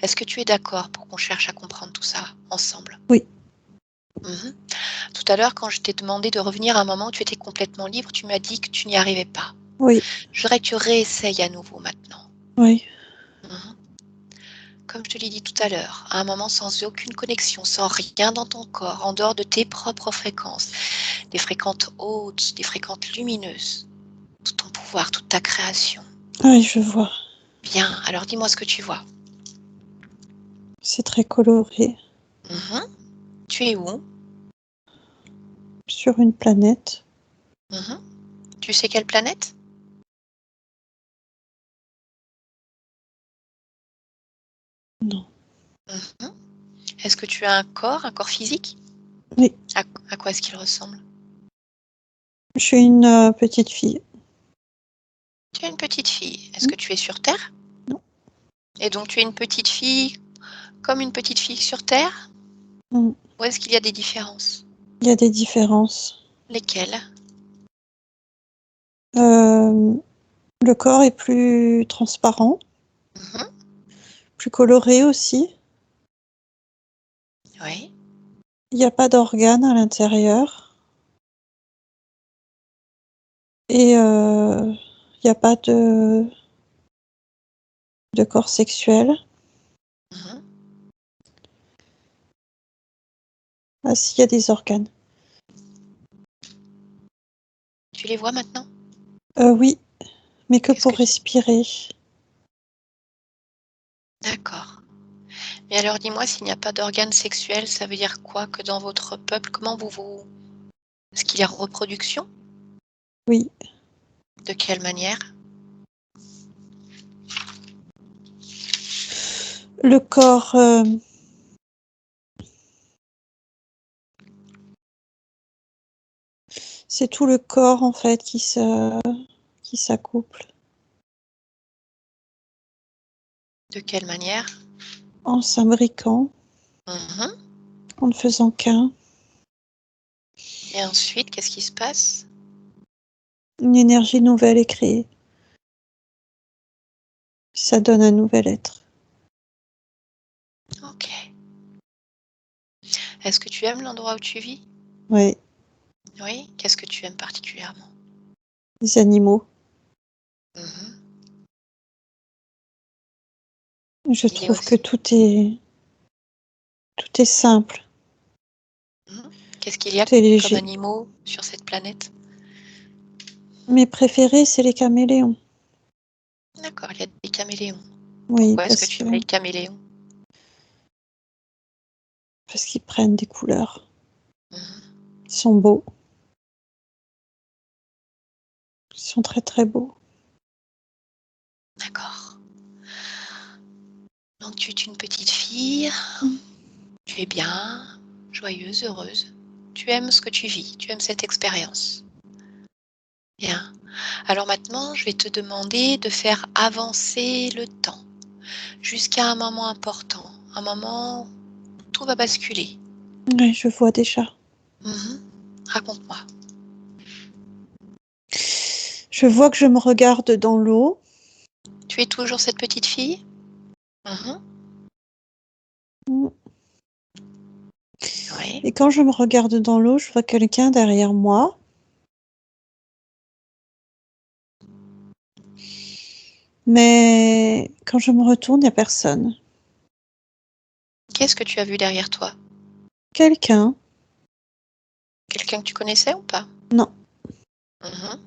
Est-ce que tu es d'accord pour qu'on cherche à comprendre tout ça ensemble? Oui. Mhm. Tout à l'heure, quand je t'ai demandé de revenir à un moment où tu étais complètement libre, tu m'as dit que tu n'y arrivais pas. Oui. Je voudrais que tu réessayes à nouveau maintenant. Oui. Mhm. Comme je te l'ai dit tout à l'heure, à un moment sans aucune connexion, sans rien dans ton corps, en dehors de tes propres fréquences, des fréquences hautes, des fréquences lumineuses, tout ton pouvoir, toute ta création. Oui, je vois. Bien, alors dis-moi ce que tu vois. C'est très coloré. Mhm. Tu es où? Sur une planète. Mhm. Tu sais quelle planète? Non. Mhm. Est-ce que tu as un corps physique? Oui. À quoi est-ce qu'il ressemble? Je suis une petite fille. Tu es une petite fille. Est-ce que tu es sur Terre? Non. Et donc tu es une petite fille comme une petite fille sur Terre? Mm. Ou est-ce qu'il y a des différences? Il y a des différences. Lesquelles? Le corps est plus transparent, Mhm. plus coloré aussi. Oui. Il n'y a pas d'organes à l'intérieur. Et il n'y a pas de corps sexuel. Mhm. Ah si, il y a des organes. Tu les vois maintenant? Oui, mais que Qu'est-ce pour que tu... respirer. D'accord. Mais alors dis-moi, s'il n'y a pas d'organes sexuels, ça veut dire quoi que dans votre peuple, comment vous... Est-ce qu'il y a reproduction? Oui. De quelle manière? Le corps, c'est tout le corps en fait qui s'accouple. De quelle manière? En s'imbriquant, Mhm. en ne faisant qu'un. Et ensuite, qu'est-ce qui se passe? Une énergie nouvelle est créée. Ça donne un nouvel être. Ok. Est-ce que tu aimes l'endroit où tu vis? Oui, Oui. Qu'est-ce que tu aimes particulièrement? les animaux. Mhm. Je Il est trouve que aussi. tout est simple, Mhm. Qu'est-ce qu'il y a tout est comme léger. animaux sur cette planète? Mes préférés, c'est les caméléons. D'accord, il y a des caméléons. Oui, Pourquoi est-ce que tu aimes les caméléons? parce qu'ils prennent des couleurs. Mhm. Ils sont beaux. Ils sont très très beaux. D'accord. Donc tu es une petite fille, tu es bien, joyeuse, heureuse. Tu aimes ce que tu vis, tu aimes cette expérience. Bien. Alors maintenant, je vais te demander de faire avancer le temps jusqu'à un moment important, un moment où tout va basculer. Oui, je vois déjà. Mhm. Raconte-moi. Je vois que je me regarde dans l'eau. Tu es toujours cette petite fille? Mhm. Oui. Et quand je me regarde dans l'eau, je vois quelqu'un derrière moi. Mais quand je me retourne, il n'y a personne. Qu'est-ce que tu as vu derrière toi? Quelqu'un? Quelqu'un que tu connaissais ou pas? Non. Mhm.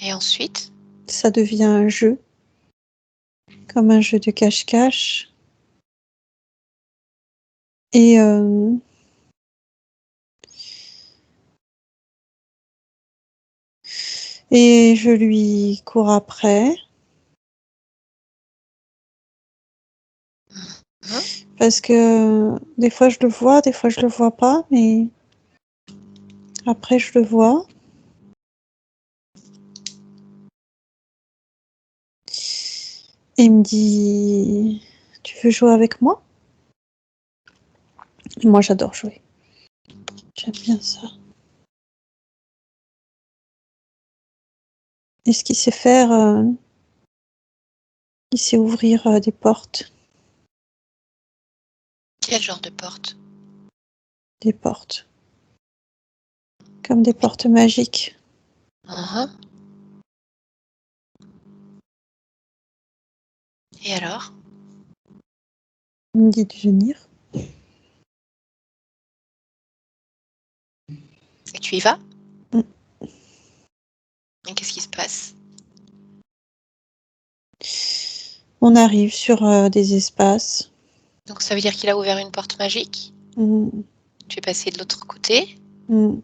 Et ensuite? Ça devient un jeu, comme un jeu de cache-cache. Et Et je lui cours après. Parce que des fois je le vois, des fois je le vois pas, mais après je le vois. Et il me dit, tu veux jouer avec moi? Et moi j'adore jouer. J'aime bien ça. Et ce qu'il sait faire, il sait ouvrir des portes. Quel genre de porte? Des portes. Comme des portes magiques. Mhm. Et alors? Il me dit de venir. Et tu y vas? Mm. Et qu'est-ce qui se passe? On arrive sur des espaces. Donc ça veut dire qu'il a ouvert une porte magique? Mm. Tu es passé de l'autre côté? Mm.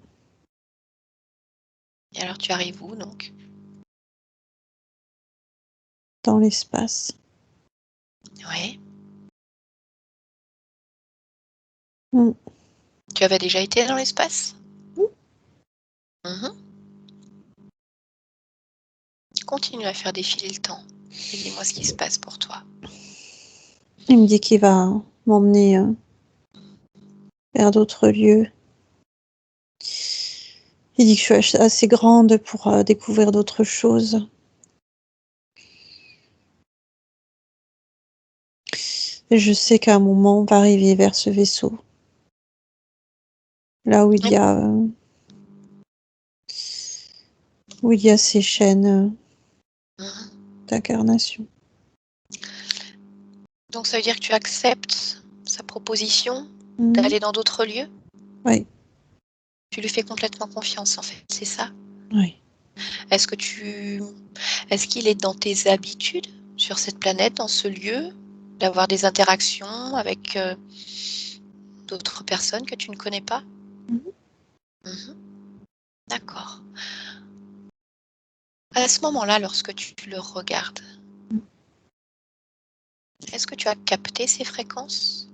Et alors tu arrives où donc? Dans l'espace. Oui. Mm. Tu avais déjà été dans l'espace? Mhm. Continue à faire défiler le temps. Et dis-moi ce qui se passe pour toi. Il me dit qu'il va m'emmener vers d'autres lieux. Il dit que je suis assez grande pour découvrir d'autres choses. Et je sais qu'à un moment, on va arriver vers ce vaisseau. Là où il y a ces chaînes Mhm. d'incarnation. Donc ça veut dire que tu acceptes sa proposition Mhm. d'aller dans d'autres lieux? Oui, Tu lui fais complètement confiance en fait, c'est ça? oui. Est-ce que tu est-ce qu'il est dans tes habitudes sur cette planète, dans ce lieu, d'avoir des interactions avec, d'autres personnes que tu ne connais pas? Mhm. Mmh. D'accord. À ce moment-là, lorsque tu le regardes, est-ce que tu as capté ces fréquences?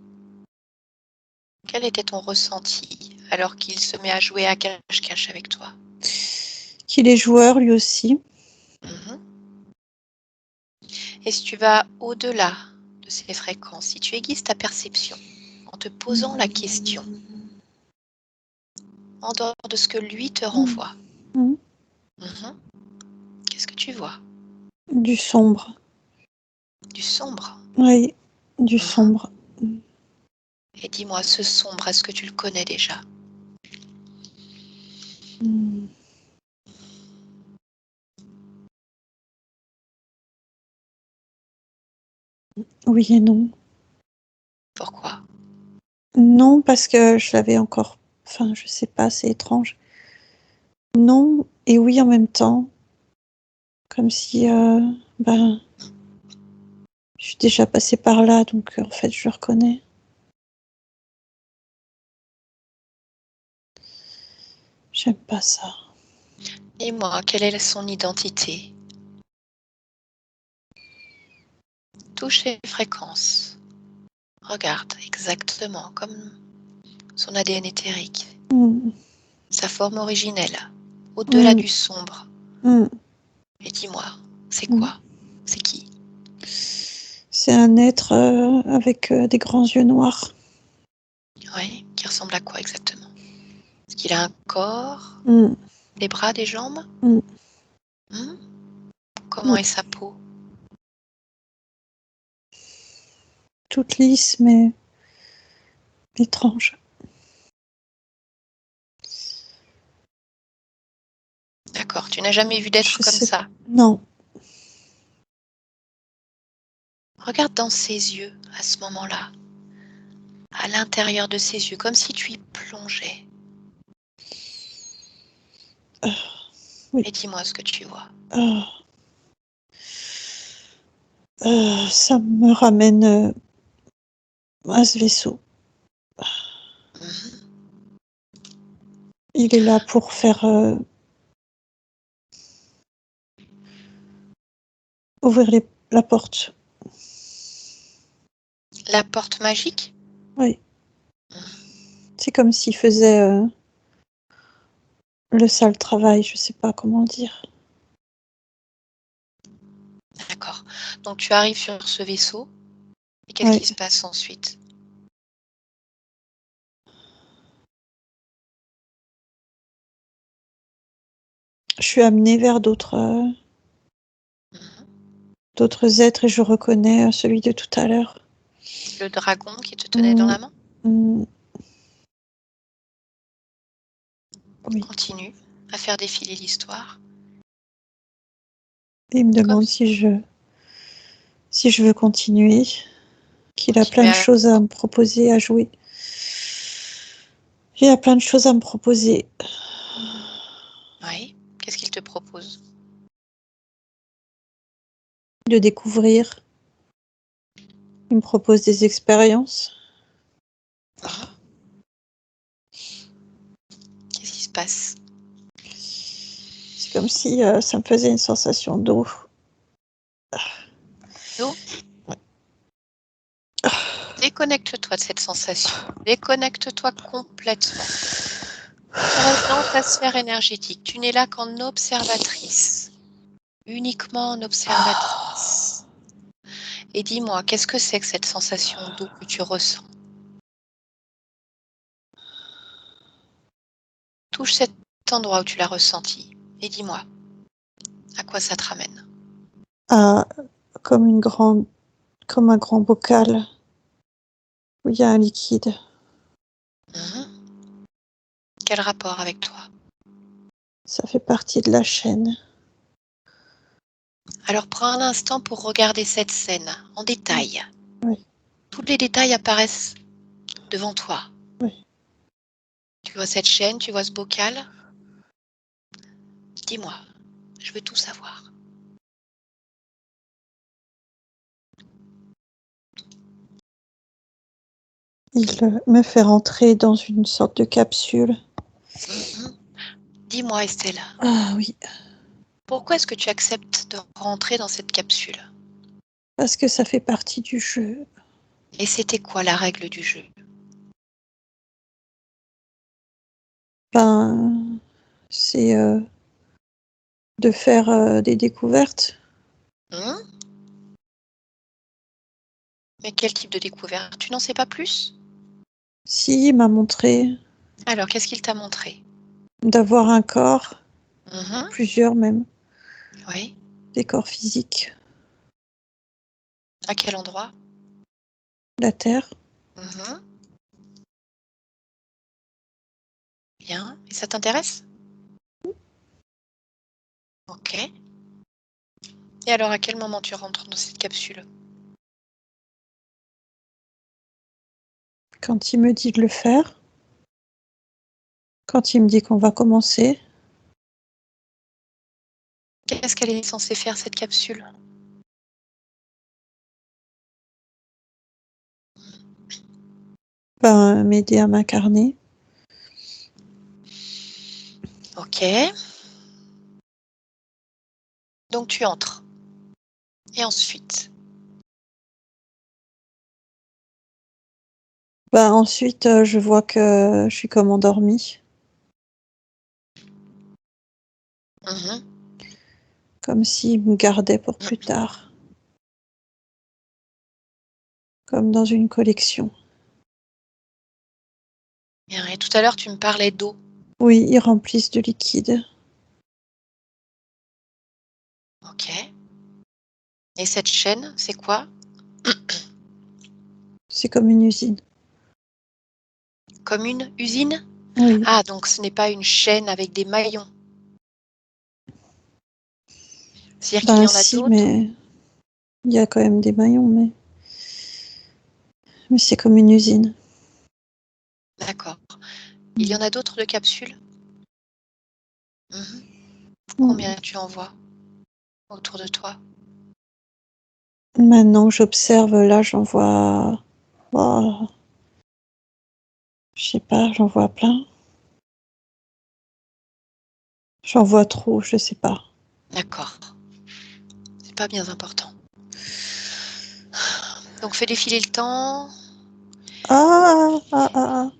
Quel était ton ressenti alors qu'il se met à jouer à cache-cache avec toi? Qu'il est joueur lui aussi. Mmh. Et si tu vas au-delà de ces fréquences, si tu aiguises ta perception en te posant la question, en dehors de ce que lui te renvoie, Mhm. mmh, qu'est-ce que tu vois? Du sombre. Du sombre? Oui, du Mmh. sombre. Et dis-moi, ce sombre, est-ce que tu le connais déjà? Mhm. Oui et non. Pourquoi? Non, parce que je l'avais encore. Enfin, je sais pas, c'est étrange. Non et oui en même temps. Comme si, ben, je suis déjà passée par là, donc en fait, je le reconnais. J'aime pas ça. Dis-moi, quelle est son identité? Touche les fréquences. Regarde exactement comme son ADN éthérique, Mmh. sa forme originelle, au-delà Mmh. du sombre. Mmh. Et dis-moi, c'est Mmh. quoi? C'est qui? C'est un être avec des grands yeux noirs. Oui, qui ressemble à quoi exactement? Est-ce qu'il a un corps, Mmh. des bras, des jambes? Mmh. Hmm. Comment Mmh. est sa peau? Toute lisse, mais étrange. D'accord, tu n'as jamais vu d'être Je comme sais. ça. Non. Regarde dans ses yeux à ce moment-là, à l'intérieur de ses yeux, comme si tu y plongeais. Oui. Et dis-moi ce que tu vois. Ah. Ça me ramène à ce vaisseau. Mhm. Il est là pour faire Ouvrir la porte. La porte magique? Oui. C'est comme s'il faisait le sale travail, je sais pas comment dire. D'accord. Donc tu arrives sur ce vaisseau et qu'est-ce qui Oui. se passe ensuite? Je suis amenée vers d'autres êtres et je reconnais celui de tout à l'heure. Le dragon qui te tenait dans la main? Oui. Continue à faire défiler l'histoire. Et il me Comme demande si je veux continuer, qu'il a plein continuer de choses à me proposer, à jouer. Il a plein de choses à me proposer. Oui. Qu'est-ce qu'il te propose? De découvrir. Il me propose des expériences. Qu'est-ce qui se passe? C'est comme si ça me faisait une sensation d'eau. D'eau? Ouais. Déconnecte-toi de cette sensation. Déconnecte-toi complètement. Tu restes dans ta sphère énergétique. Tu n'es là qu'en observatrice. Uniquement en observatrice. Et dis-moi, qu'est-ce que c'est que cette sensation d'eau que tu ressens? Touche cet endroit où tu l'as ressenti et dis-moi, à quoi ça te ramène? Ah, comme un grand bocal où il y a un liquide. Quel rapport avec toi? Ça fait partie de la chaîne. Alors prends un instant pour regarder cette scène en détail. Oui. Tous les détails apparaissent devant toi. Oui. Tu vois cette chaîne, tu vois ce bocal? Dis-moi, je veux tout savoir. Il me fait rentrer dans une sorte de capsule. Dis-moi, Estelle, Ah oui, pourquoi est-ce que tu acceptes de rentrer dans cette capsule? parce que ça fait partie du jeu. Et c'était quoi la règle du jeu? Ben, c'est de faire des découvertes. Hum? Mais quel type de découverte? Tu n'en sais pas plus? Si, il m'a montré Alors, qu'est-ce qu'il t'a montré? d'avoir un corps, Mhm. plusieurs même, Oui. des corps physiques, À quel endroit? la terre. Mhm. Bien. Et ça t'intéresse? Ok. Et alors, à quel moment tu rentres dans cette capsule? Quand il me dit de le faire, quand il me dit qu'on va commencer, Qu'est-ce qu'elle est censée faire, cette capsule? ben, m'aider à m'incarner. Ok. Donc, tu entres. Et ensuite? Ben, ensuite, je vois que je suis comme endormie, Mhm. comme s'il me gardait pour plus tard, comme dans une collection. Bien. Et tout à l'heure, tu me parlais d'eau. Oui, ils remplissent de liquide. Ok. Et cette chaîne, c'est quoi? C'est comme une usine. Comme une usine? Oui. Ah, donc ce n'est pas une chaîne avec des maillons. C'est-à-dire qu'il y Ben en a si, d'autres? mais il y a quand même des maillons, mais c'est comme une usine. D'accord. Il y en a d'autres de capsules? Mhm. Mm. Combien tu en vois autour de toi? Maintenant que j'observe, là, j'en vois, oh, je sais pas, j'en vois plein. J'en vois trop, je sais pas. D'accord. C'est pas bien important. Donc fais défiler le temps. Ah.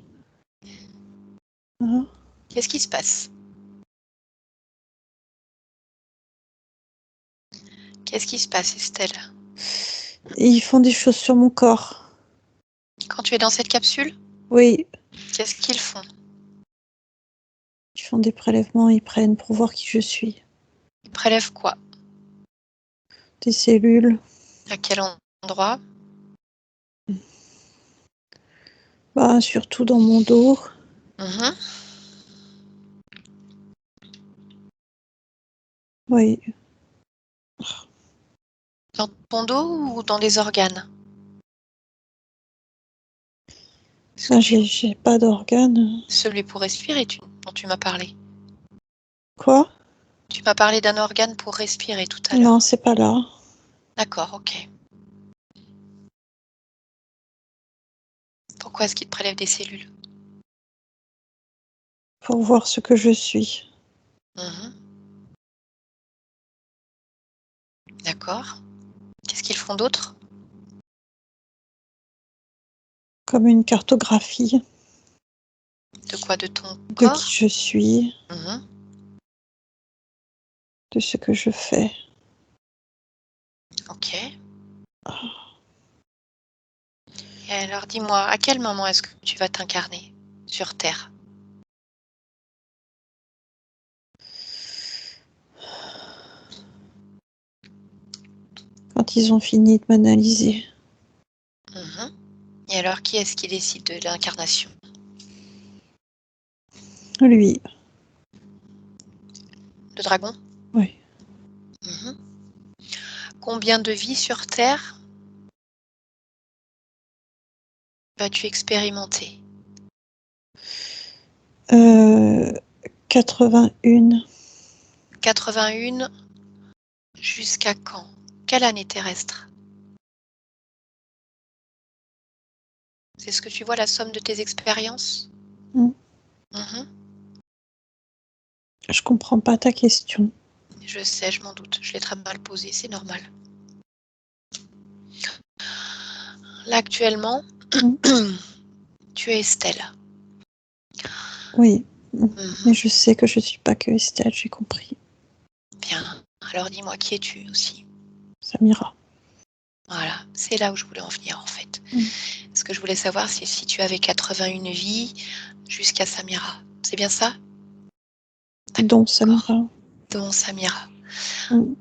Qu'est-ce qui se passe? Qu'est-ce qui se passe, Estelle? Ils font des choses sur mon corps. Quand tu es dans cette capsule, Oui, qu'est-ce qu'ils font? ils font des prélèvements, ils prennent pour voir qui je suis. Ils prélèvent quoi? Des cellules. À quel endroit? Bah, surtout dans mon dos. Mhm. Oui. Dans ton dos ou dans les organes? Bah, j'ai pas d'organes. Celui pour respirer dont tu m'as parlé. Quoi? Tu m'as parlé d'un organe pour respirer tout à l'heure. Non, c'est pas là. D'accord, ok. Pourquoi est-ce qu'ils te prélèvent des cellules? Pour voir ce que je suis. Mhm. D'accord. Qu'est-ce qu'ils font d'autre? Comme une cartographie De quoi? De ton de corps? qui je suis, Mhm. de ce que je fais. Ok. Et alors dis-moi, à quel moment est-ce que tu vas t'incarner sur Terre? Quand ils ont fini de m'analyser. Mhm. Et alors qui est-ce qui décide de l'incarnation? Lui. Le dragon? Oui. Mhm. Combien de vies sur Terre vas-tu expérimenter? 81. 81 jusqu'à quand? Quelle année terrestre? C'est ce que tu vois, la somme de tes expériences? Mm. Mhm. Je comprends pas ta question. Je sais, je m'en doute. Je l'ai très mal posée, c'est normal. Là, actuellement, tu es Estelle. Oui. Mhm. Mais je sais que je suis pas que Estelle, j'ai compris. Bien. Alors dis-moi, qui es-tu aussi? Samira. Voilà, c'est là où je voulais en venir en fait. Mm. Ce que je voulais savoir, c'est si tu avais 81 vies jusqu'à Samira. C'est bien ça? Dont Samira. Dont Samira. Mm.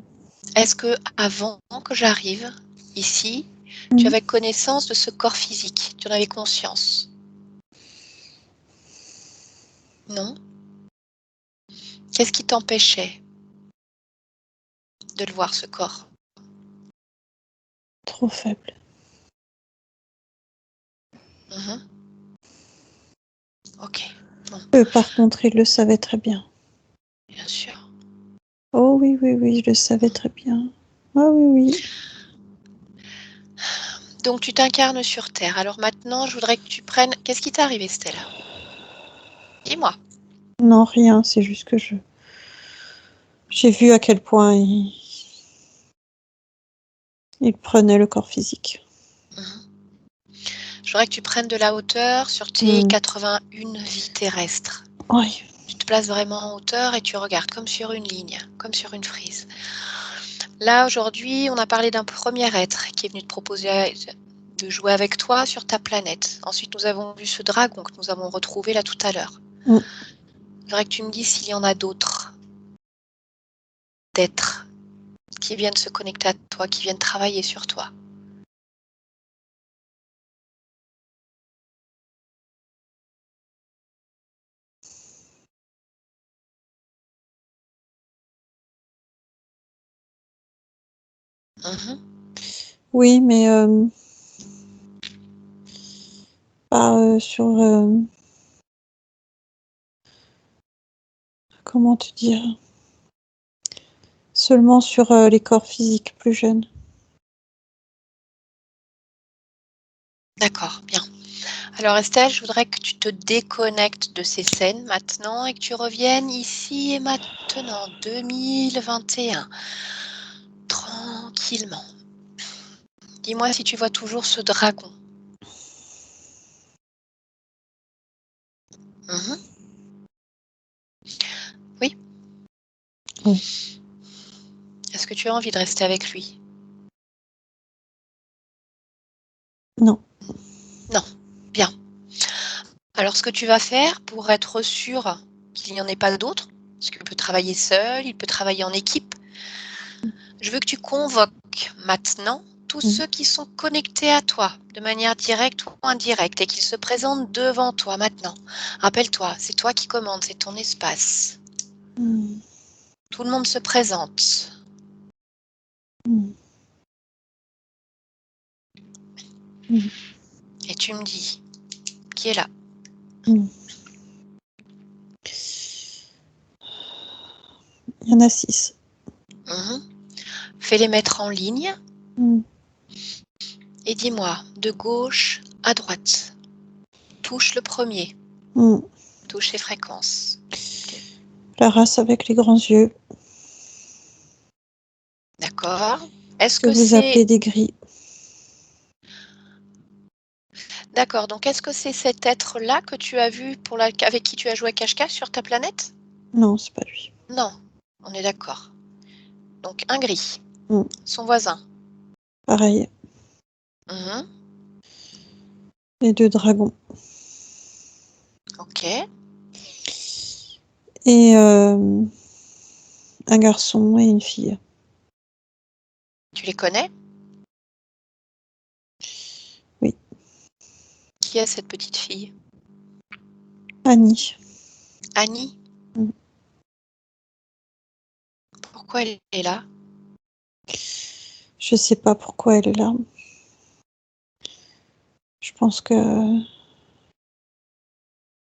Est-ce que avant que j'arrive ici, Mm. tu avais connaissance de ce corps physique? Tu en avais conscience? Non? Qu'est-ce qui t'empêchait de le voir, ce corps? Trop faible. Mhm. Ok, Par contre, il le savait très bien. bien sûr. Oh oui, je le savais très bien. Ah oui. Donc tu t'incarnes sur Terre. Alors maintenant, je voudrais que tu prennes... Qu'est-ce qui t'est arrivé, Stella? Dis-moi. Non, rien, c'est juste que j'ai vu à quel point il prenait le corps physique. Mhm. Je voudrais que tu prennes de la hauteur sur tes 81 vies terrestres. Oui. Tu te places vraiment en hauteur et tu regardes comme sur une ligne, comme sur une frise. Là, aujourd'hui, on a parlé d'un premier être qui est venu te proposer de jouer avec toi sur ta planète. Ensuite, nous avons vu ce dragon que nous avons retrouvé là tout à l'heure. Mm. Je voudrais que tu me dises s'il y en a d'autres d'êtres qui viennent se connecter à toi, qui viennent travailler sur toi. Mhm. Oui, mais pas sur... comment te dire? Seulement sur les corps physiques plus jeunes. D'accord, bien. Alors Estelle, je voudrais que tu te déconnectes de ces scènes maintenant et que tu reviennes ici et maintenant, 2021. 30, tranquillement. Dis-moi si tu vois toujours ce dragon. Mhm. Oui. Oui. Est-ce que tu as envie de rester avec lui? Non. Non. Bien. Alors, ce que tu vas faire pour être sûr qu'il n'y en ait pas d'autres, parce qu'il peut travailler seul, il peut travailler en équipe, je veux que tu convoques maintenant tous ceux qui sont connectés à toi, de manière directe ou indirecte, et qu'ils se présentent devant toi maintenant. Rappelle-toi, c'est toi qui commandes, c'est ton espace. Mm. Tout le monde se présente. Mm. Mm. Et tu me dis qui est là. Mm. Il y en a 6. Mhm. Fais-les mettre en ligne Mm. et dis-moi, de gauche à droite. Touche le premier. Mm. Touche les fréquences. La race avec les grands yeux, D'accord. Est-ce que que vous c'est... appelez des gris. D'accord, donc est-ce que c'est cet être-là que tu as vu avec qui tu as joué à cache-cache sur ta planète? Non, c'est pas lui. Non, on est d'accord. Donc un gris. Mm. Son voisin. Pareil. Mhm. Les 2 dragons. Ok. Et un garçon et une fille. Tu les connais? Oui. Qui est cette petite fille? Annie. Annie? Mm. Pourquoi elle est là? Je sais pas pourquoi elle est là. Je pense que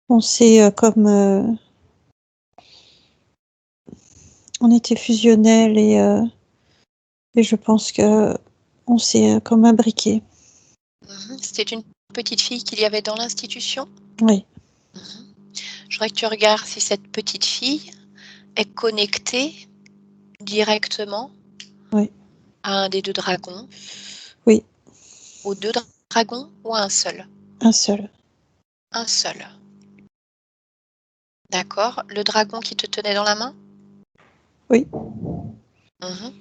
on s'est comme on était fusionnels et je pense que on s'est comme imbriqués. Mhm. C'était une petite fille qu'il y avait dans l'institution? Oui. Mhm. Je voudrais que tu regardes si cette petite fille est connectée directement Oui. à un des 2 dragons, Oui. aux 2 dragons ou à un seul? Un seul. Un seul. D'accord. Le dragon qui te tenait dans la main? Oui. Mhm.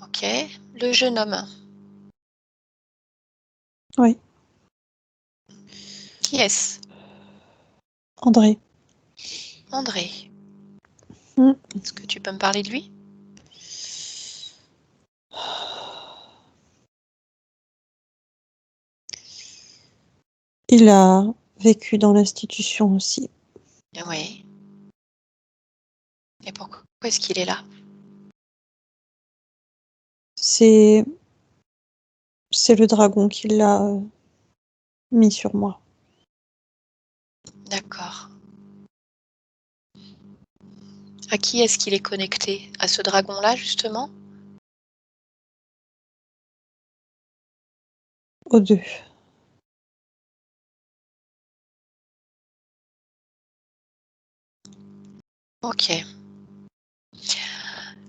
Ok. Le jeune homme. Oui. Qui est-ce? André. André. Mm. Est-ce que tu peux me parler de lui? Il a vécu dans l'institution aussi. Oui. Et pourquoi est-ce qu'il est là? C'est le dragon qui l'a mis sur moi. D'accord. À qui est-ce qu'il est connecté? À ce dragon-là, justement? Aux 2. Ok.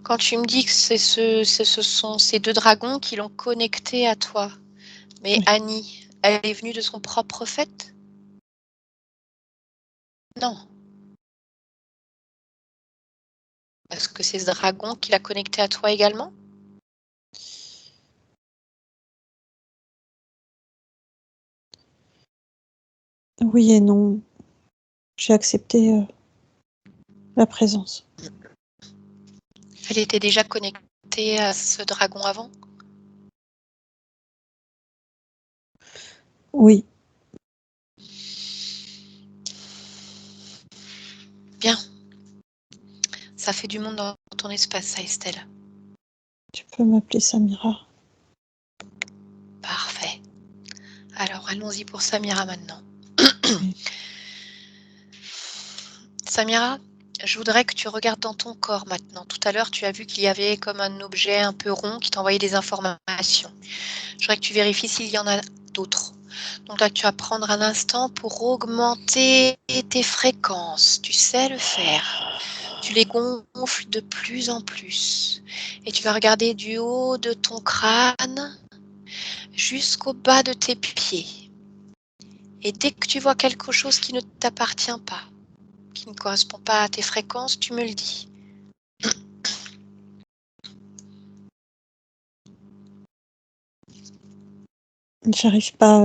Quand tu me dis que ce sont ces 2 dragons qui l'ont connecté à toi, mais Oui. Annie, elle est venue de son propre fait? Non. Est-ce que c'est ce dragon qui l'a connecté à toi également? Oui et non. J'ai accepté la présence. Elle était déjà connectée à ce dragon avant? Oui. Bien. Ça fait du monde dans ton espace, ça, Estelle. Tu peux m'appeler Samira. Parfait. Alors, allons-y pour Samira maintenant. Oui. Samira, je voudrais que tu regardes dans ton corps maintenant. Tout à l'heure, tu as vu qu'il y avait comme un objet un peu rond qui t'envoyait des informations. Je voudrais que tu vérifies s'il y en a d'autres. Donc là, tu vas prendre un instant pour augmenter tes fréquences. Tu sais le faire. Tu les gonfles de plus en plus. Et tu vas regarder du haut de ton crâne jusqu'au bas de tes pieds. Et dès que tu vois quelque chose qui ne t'appartient pas, qui ne correspond pas à tes fréquences, tu me le dis. J'arrive pas à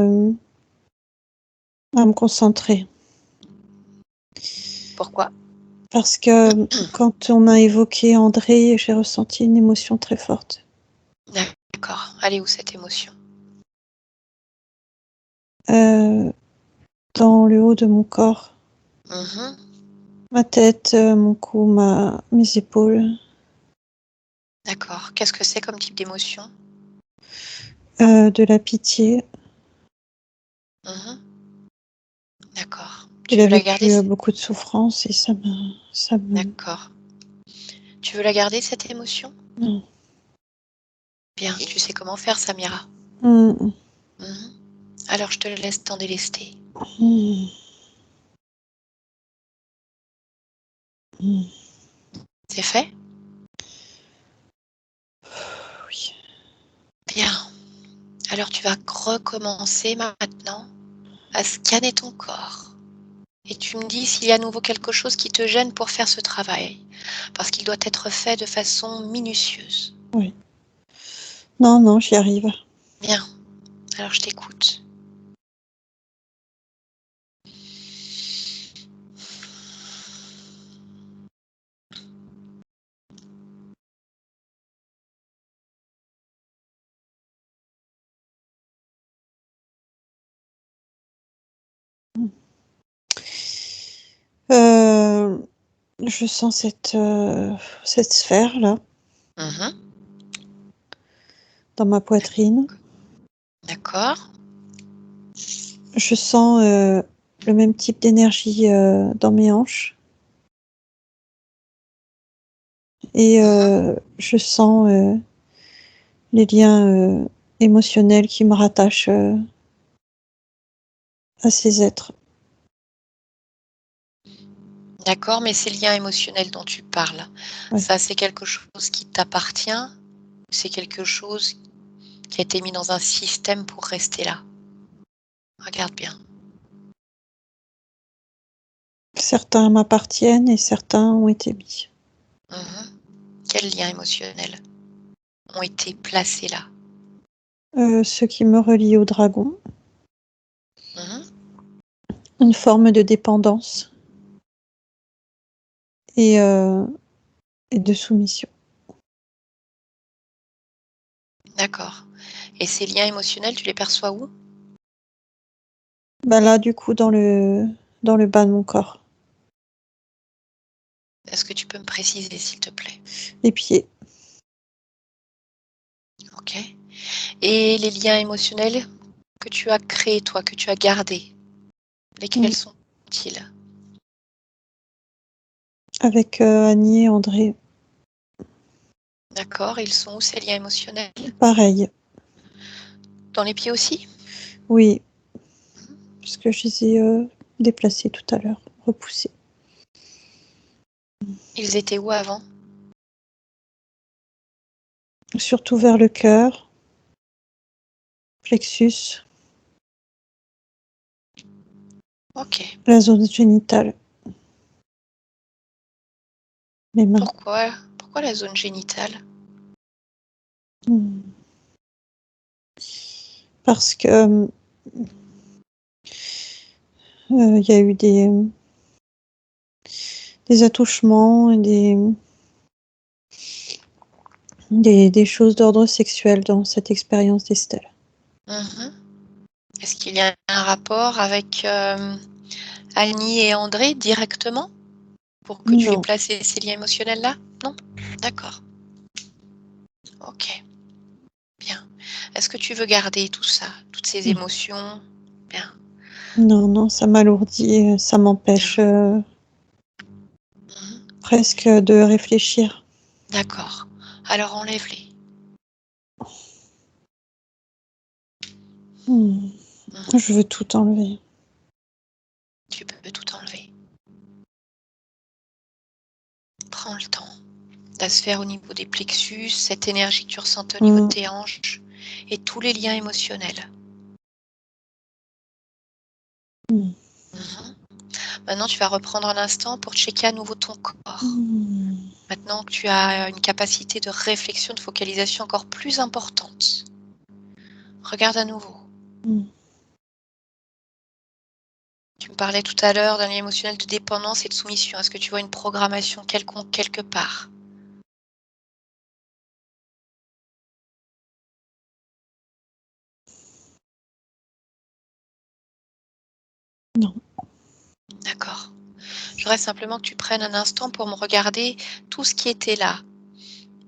me concentrer. Pourquoi? Parce que quand on a évoqué André, j'ai ressenti une émotion très forte. D'accord. Elle est où cette émotion? Dans le haut de mon corps. Mhm. Ma tête, mon cou, mes épaules. D'accord. Qu'est-ce que c'est comme type d'émotion? De la pitié. Mhm. D'accord. Il Tu a veux la garder? vécu beaucoup de souffrance et ça me... D'accord. Tu veux la garder, cette émotion? Non. Bien, tu sais comment faire, Samira. Mm, Mhm. Alors, je te laisse t'en délester. mm, mm. C'est fait? Oui. Bien. Alors, tu vas recommencer maintenant à scanner ton corps. Et tu me dis s'il y a à nouveau quelque chose qui te gêne pour faire ce travail. Parce qu'il doit être fait de façon minutieuse. Oui. Non, j'y arrive. Bien. Alors, je t'écoute. Je sens cette sphère-là Mhm. dans ma poitrine. D'accord. Je sens le même type d'énergie dans mes hanches. Et je sens les liens émotionnels qui me rattachent à ces êtres. D'accord, mais ces liens émotionnels dont tu parles, Ouais. ça c'est quelque chose qui t'appartient? C'est quelque chose qui a été mis dans un système pour rester là? Regarde bien. Certains m'appartiennent et certains ont été mis. Mhm. Quels liens émotionnels ont été placés là? Ce qui me relie au dragon, Mhm. une forme de dépendance et de soumission. D'accord. Et ces liens émotionnels, tu les perçois où? Bah là, du coup, dans le bas de mon corps, Est-ce que tu peux me préciser, s'il te plaît? les pieds. Ok. Et les liens émotionnels que tu as créés, toi, que tu as gardés, lesquels sont-ils? Avec Annie et André, D'accord. Ils sont où, ces liens émotionnels? pareil. Dans les pieds aussi? Oui, parce que je les ai déplacés tout à l'heure, repoussés. Ils étaient où avant? Surtout vers le cœur, plexus, Ok. la zone génitale, les mains. Pourquoi la zone génitale? Hmm. Parce que il y a eu des attouchements et des choses d'ordre sexuel dans cette expérience d'Estelle. Mhm. Est-ce qu'il y a un rapport avec Annie et André directement pour que tu aies Non, placé ces liens émotionnels-là? Non? D'accord. Ok. Bien. Est-ce que tu veux garder tout ça, toutes ces émotions? Bien. non, ça m'alourdit, ça m'empêche Mhm. presque de réfléchir. D'accord. Alors enlève-les. Hmm. Mhm. Je veux tout enlever. Tu peux tout enlever. Prends le temps. La sphère au niveau des plexus, cette énergie que tu ressentais au niveau de tes hanches et tous les liens émotionnels. Mm. Mhm. Maintenant, tu vas reprendre un instant pour checker à nouveau ton corps. Maintenant que tu as une capacité de réflexion, de focalisation encore plus importante. Regarde à nouveau. Tu me parlais tout à l'heure d'un lien émotionnel de dépendance et de soumission. Est-ce que tu vois une programmation quelconque quelque part? Non. D'accord. Je voudrais simplement que tu prennes un instant pour me regarder tout ce qui était là.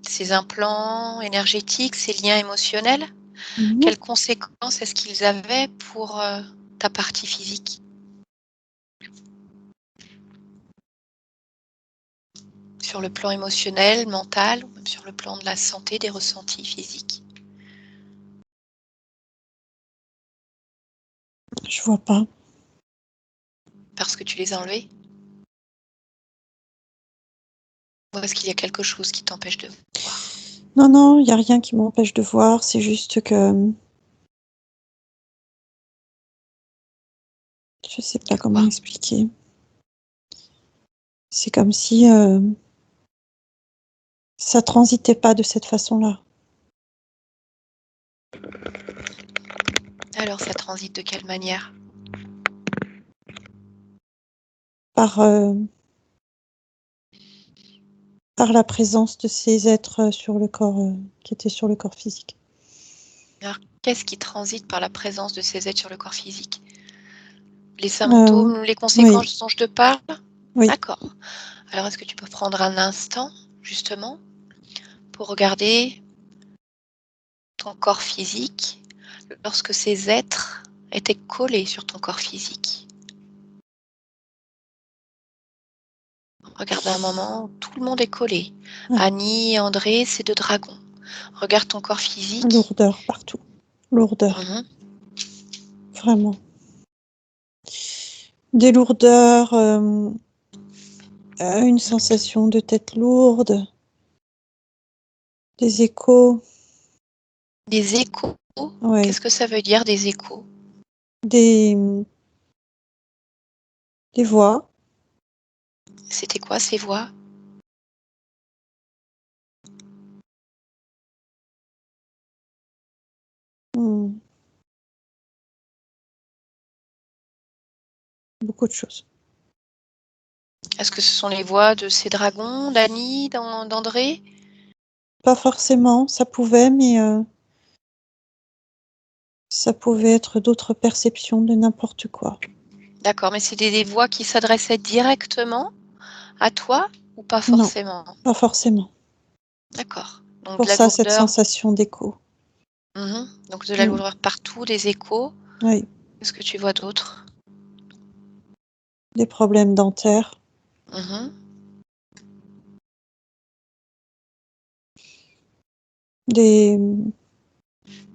Ces implants énergétiques, ces liens émotionnels. Quelles conséquences est-ce qu'ils avaient pour ta partie physique? Sur le plan émotionnel, mental, ou même sur le plan de la santé, des ressentis physiques? Je vois pas. Parce que tu les as enlevés? Ou est-ce qu'il y a quelque chose qui t'empêche de voir? Non, il n'y a rien qui m'empêche de voir, c'est juste que je sais pas comment expliquer. C'est comme si ça transitait pas de cette façon-là. Alors ça transite de quelle manière? Par la présence de ces êtres sur le corps, qui étaient sur le corps physique. Alors qu'est-ce qui transite par la présence de ces êtres sur le corps physique? Les symptômes, les conséquences dont je te parle? Oui. D'accord. Alors est-ce que tu peux prendre un instant, justement, pour regarder ton corps physique lorsque ces êtres étaient collés sur ton corps physique? Regarde un moment, tout le monde est collé. Annie et André, c'est 2 dragons. Regarde ton corps physique. Lourdeur partout. Lourdeur. Vraiment. Des lourdeurs, une sensation de tête lourde. Des échos. Des échos? Ouais. Qu'est-ce que ça veut dire, des échos? Des voix. C'était quoi ces voix? Beaucoup de choses. Est-ce que ce sont les voix de ces dragons, d'Annie, d'André? Pas forcément, ça pouvait, mais ça pouvait être d'autres perceptions de n'importe quoi. D'accord, mais c'est des voix qui s'adressaient directement à toi ou pas Non, forcément? pas forcément. D'accord, donc de Pour la ça, cette lourdeur. sensation d'écho. Donc de la lourdeur partout, des échos. Oui, Qu'est-ce que tu vois d'autre? des problèmes dentaires. Des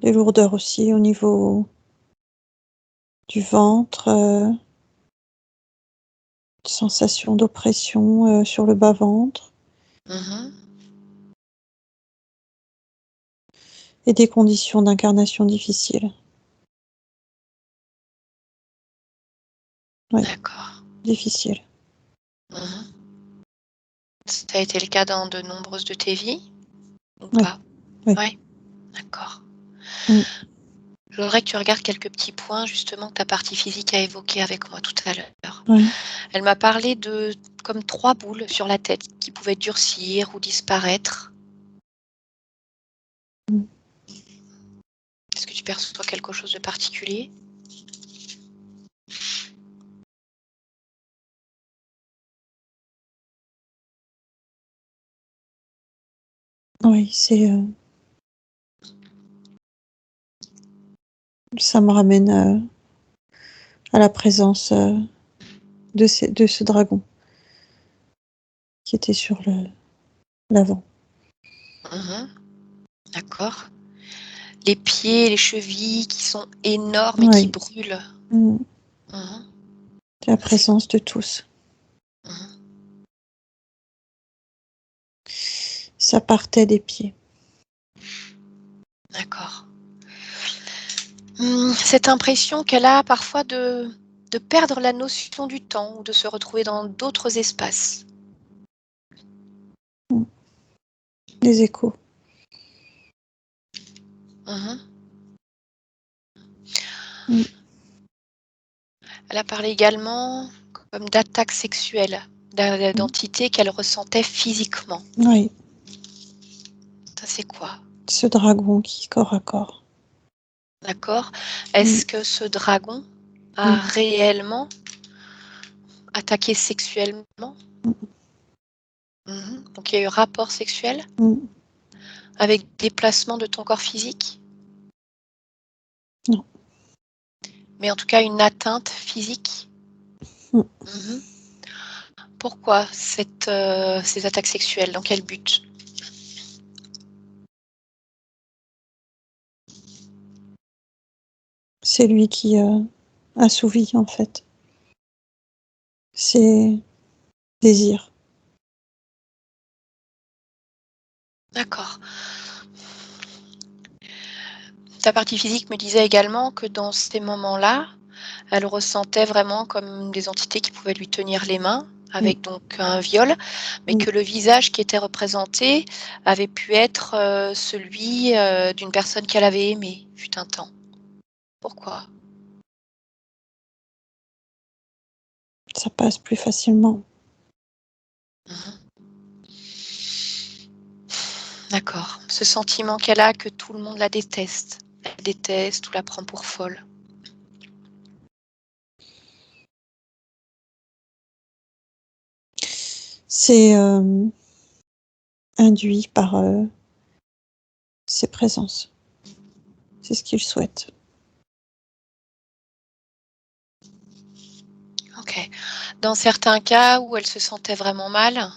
lourdeurs aussi au niveau du ventre, sensation d'oppression sur le bas-ventre. Et des conditions d'incarnation difficiles. Oui, D'accord. difficiles. Ça a été le cas dans de nombreuses de tes vies ou Oui, pas? oui. Ouais, d'accord. Mm. Je voudrais que tu regardes quelques petits points justement que ta partie physique a évoqués avec moi tout à l'heure. Oui. Elle m'a parlé de comme 3 boules sur la tête qui pouvaient durcir ou disparaître. Est-ce que tu perçois quelque chose de particulier? Oui, ça me ramène à la présence de ce dragon qui était sur l'avant. D'accord. Les pieds, les chevilles qui sont énormes et qui brûlent. La présence de tous. Ça partait des pieds. D'accord. Cette impression qu'elle a parfois de perdre la notion du temps ou de se retrouver dans d'autres espaces. Les échos. Mhm. Mm. Elle a parlé également comme d'attaques sexuelles, d'entités qu'elle ressentait physiquement. Oui, Ça, c'est quoi? ce dragon qui corps à corps. D'accord. Est-ce que ce dragon a Mm. réellement attaqué sexuellement? Mm. Donc il y a eu rapport sexuel Mm. avec déplacement de ton corps physique? Non. Mais en tout cas une atteinte physique? Mm. Mhm. Pourquoi ces attaques sexuelles? Dans quel but? C'est lui qui assouvit en fait ses désirs. D'accord. Ta partie physique me disait également que dans ces moments-là, elle ressentait vraiment comme des entités qui pouvaient lui tenir les mains, Mm. avec donc un viol, mais Mm. que le visage qui était représenté avait pu être celui d'une personne qu'elle avait aimée, fut un temps. Pourquoi? Ça passe plus facilement. Mhm. D'accord. Ce sentiment qu'elle a que tout le monde la déteste ou la prend pour folle. C'est induit par ses présences. C'est ce qu'il souhaite. Ok. Dans certains cas où elle se sentait vraiment mal,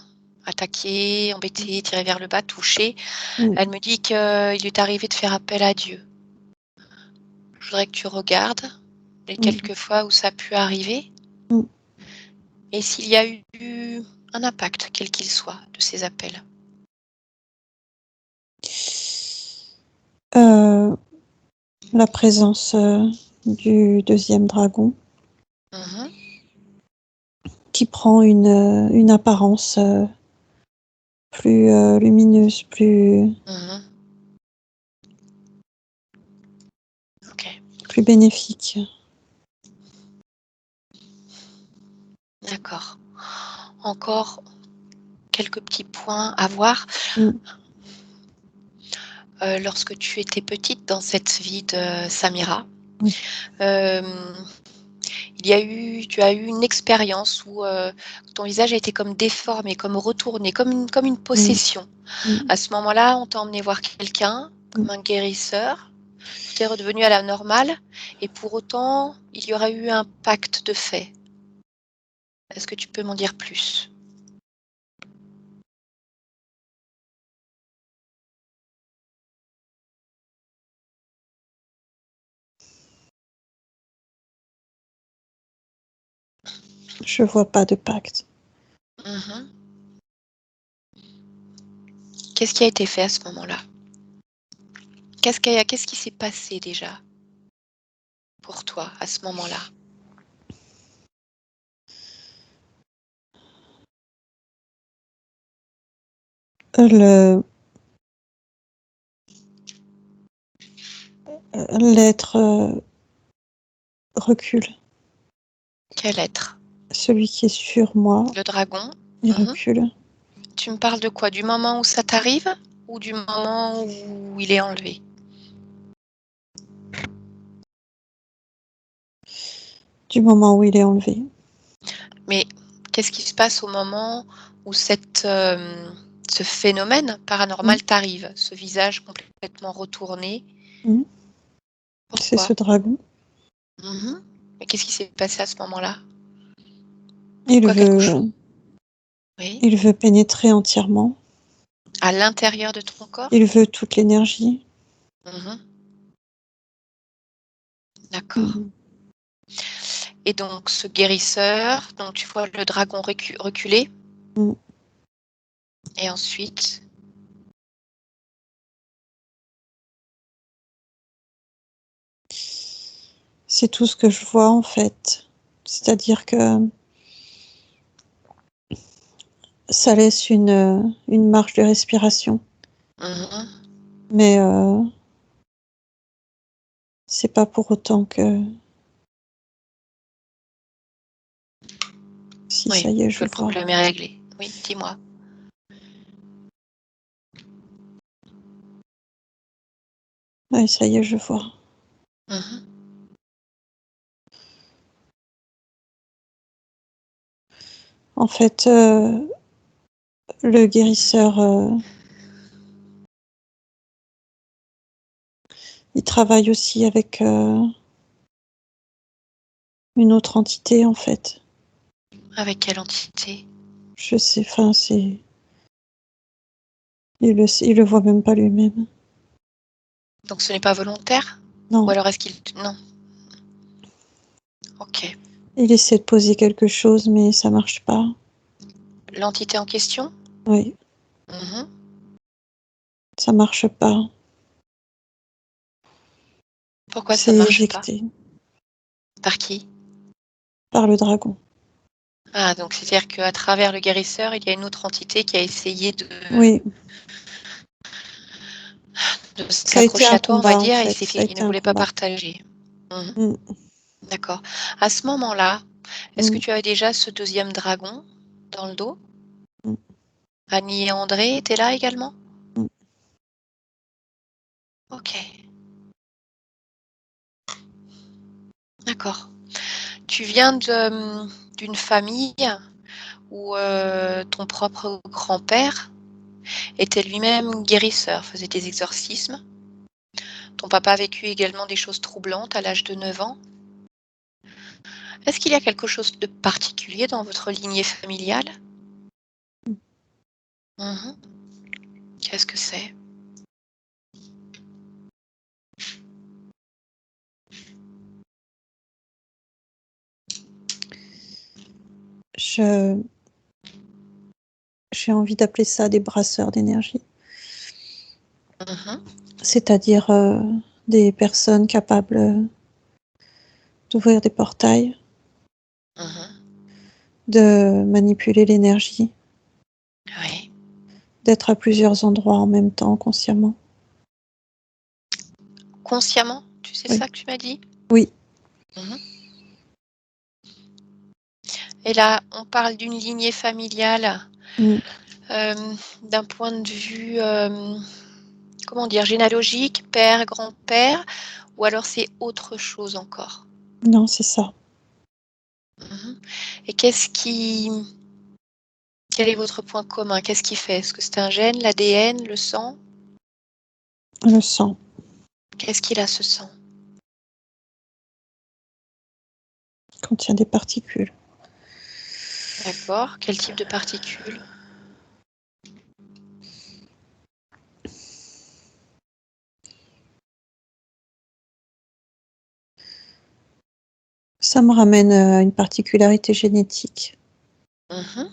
attaquée, embêtée, tirée vers le bas, touchée, Mm. elle me dit qu'il lui est arrivé de faire appel à Dieu. Je voudrais que tu regardes les Mm. quelques fois où ça a pu arriver Mm. et s'il y a eu un impact, quel qu'il soit, de ces appels. La présence du deuxième dragon Mhm. qui prend une apparence plus lumineuse, plus Mhm. Ok, bénéfique. d'accord. Encore quelques petits points à voir. Mm. Lorsque tu étais petite dans cette vie de Samira, Oui. euh, tu as eu une expérience où ton visage a été comme déformé, comme retourné, comme une Mm. possession. Mm. À ce moment-là, on t'a emmené voir quelqu'un, Mm. comme un guérisseur. Tout est redevenu à la normale, et pour autant, il y aura eu un pacte de fait. Est-ce que tu peux m'en dire plus? Je vois pas de pacte. Mhm. Qu'est-ce qui a été fait à ce moment-là? Qu'est-ce qui s'est passé déjà pour toi à ce moment-là? L'être recule. Quel être? Celui qui est sur moi, Le dragon? il Mhm. recule. Tu me parles de quoi? Du moment où ça t'arrive ou du moment où il est enlevé? Du moment où il est enlevé. Mais qu'est-ce qui se passe au moment où ce phénomène paranormal t'arrive? Ce visage complètement retourné? Mm. C'est Pourquoi? ce dragon. Mhm. Mais qu'est-ce qui s'est passé à ce moment-là? Il Pourquoi quelque chose? veut, Oui. il veut pénétrer entièrement. À l'intérieur de ton corps? Il veut toute l'énergie. Mhm. D'accord. Mm. Et donc ce guérisseur, donc tu vois le dragon reculer, Mm. et ensuite? C'est tout ce que je vois en fait. C'est-à-dire que ça laisse une marge de respiration. Mhm. Mais c'est pas pour autant que si ça Oui, y est, que je le vois. problème est réglé. Oui, dis-moi. Oui, ça y est, je vois. Mhm. En fait, le guérisseur, il travaille aussi avec une autre entité en fait. Avec quelle entité? Je sais, enfin, c'est. Il le voit même pas lui-même. Donc ce n'est pas volontaire? Ou Non. alors est-ce qu'il... Non. Ok. Il essaie de poser quelque chose, mais ça marche pas. L'entité en question? Oui, Mhm. ça marche pas. Pourquoi ça ne C'est marche pas? éjecté Par qui? par le dragon. Ah, donc c'est-à-dire qu'à travers le guérisseur, il y a une autre entité qui a essayé Oui, de ça a été s'accrocher un à toi, on va combat en dire, et fait. Ça a il ne été un voulait pas combat. partager. Mhm. Mm, D'accord. À ce moment-là, est-ce que mm, tu avais déjà ce deuxième dragon dans le dos? mm, Annie et André étaient là également? mm. Ok, d'accord. Tu viens d'une famille où ton propre grand-père était lui-même guérisseur, faisait des exorcismes. Ton papa a vécu également des choses troublantes à l'âge de 9 ans. Est-ce qu'il y a quelque chose de particulier dans votre lignée familiale? Mhm. Qu'est-ce que c'est? Je J'ai envie d'appeler ça des brasseurs d'énergie. Mhm. C'est-à-dire des personnes capables d'ouvrir des portails, Mhm. de manipuler l'énergie, Oui. d'être à plusieurs endroits en même temps, consciemment. Consciemment, tu sais Oui, ça que tu m'as dit? oui, Mhm. Et là, on parle d'une lignée familiale, mm. d'un point de vue, comment dire, généalogique, père, grand-père, ou alors c'est autre chose encore? Non, c'est ça. Mhm. Et quel est votre point commun? Qu'est-ce qui fait? Est-ce que c'est un gène, l'ADN, le sang? Le sang Qu'est-ce qu'il a ce sang? contient des particules. D'accord. Quel type de particules? Ça me ramène à une particularité génétique Mhm.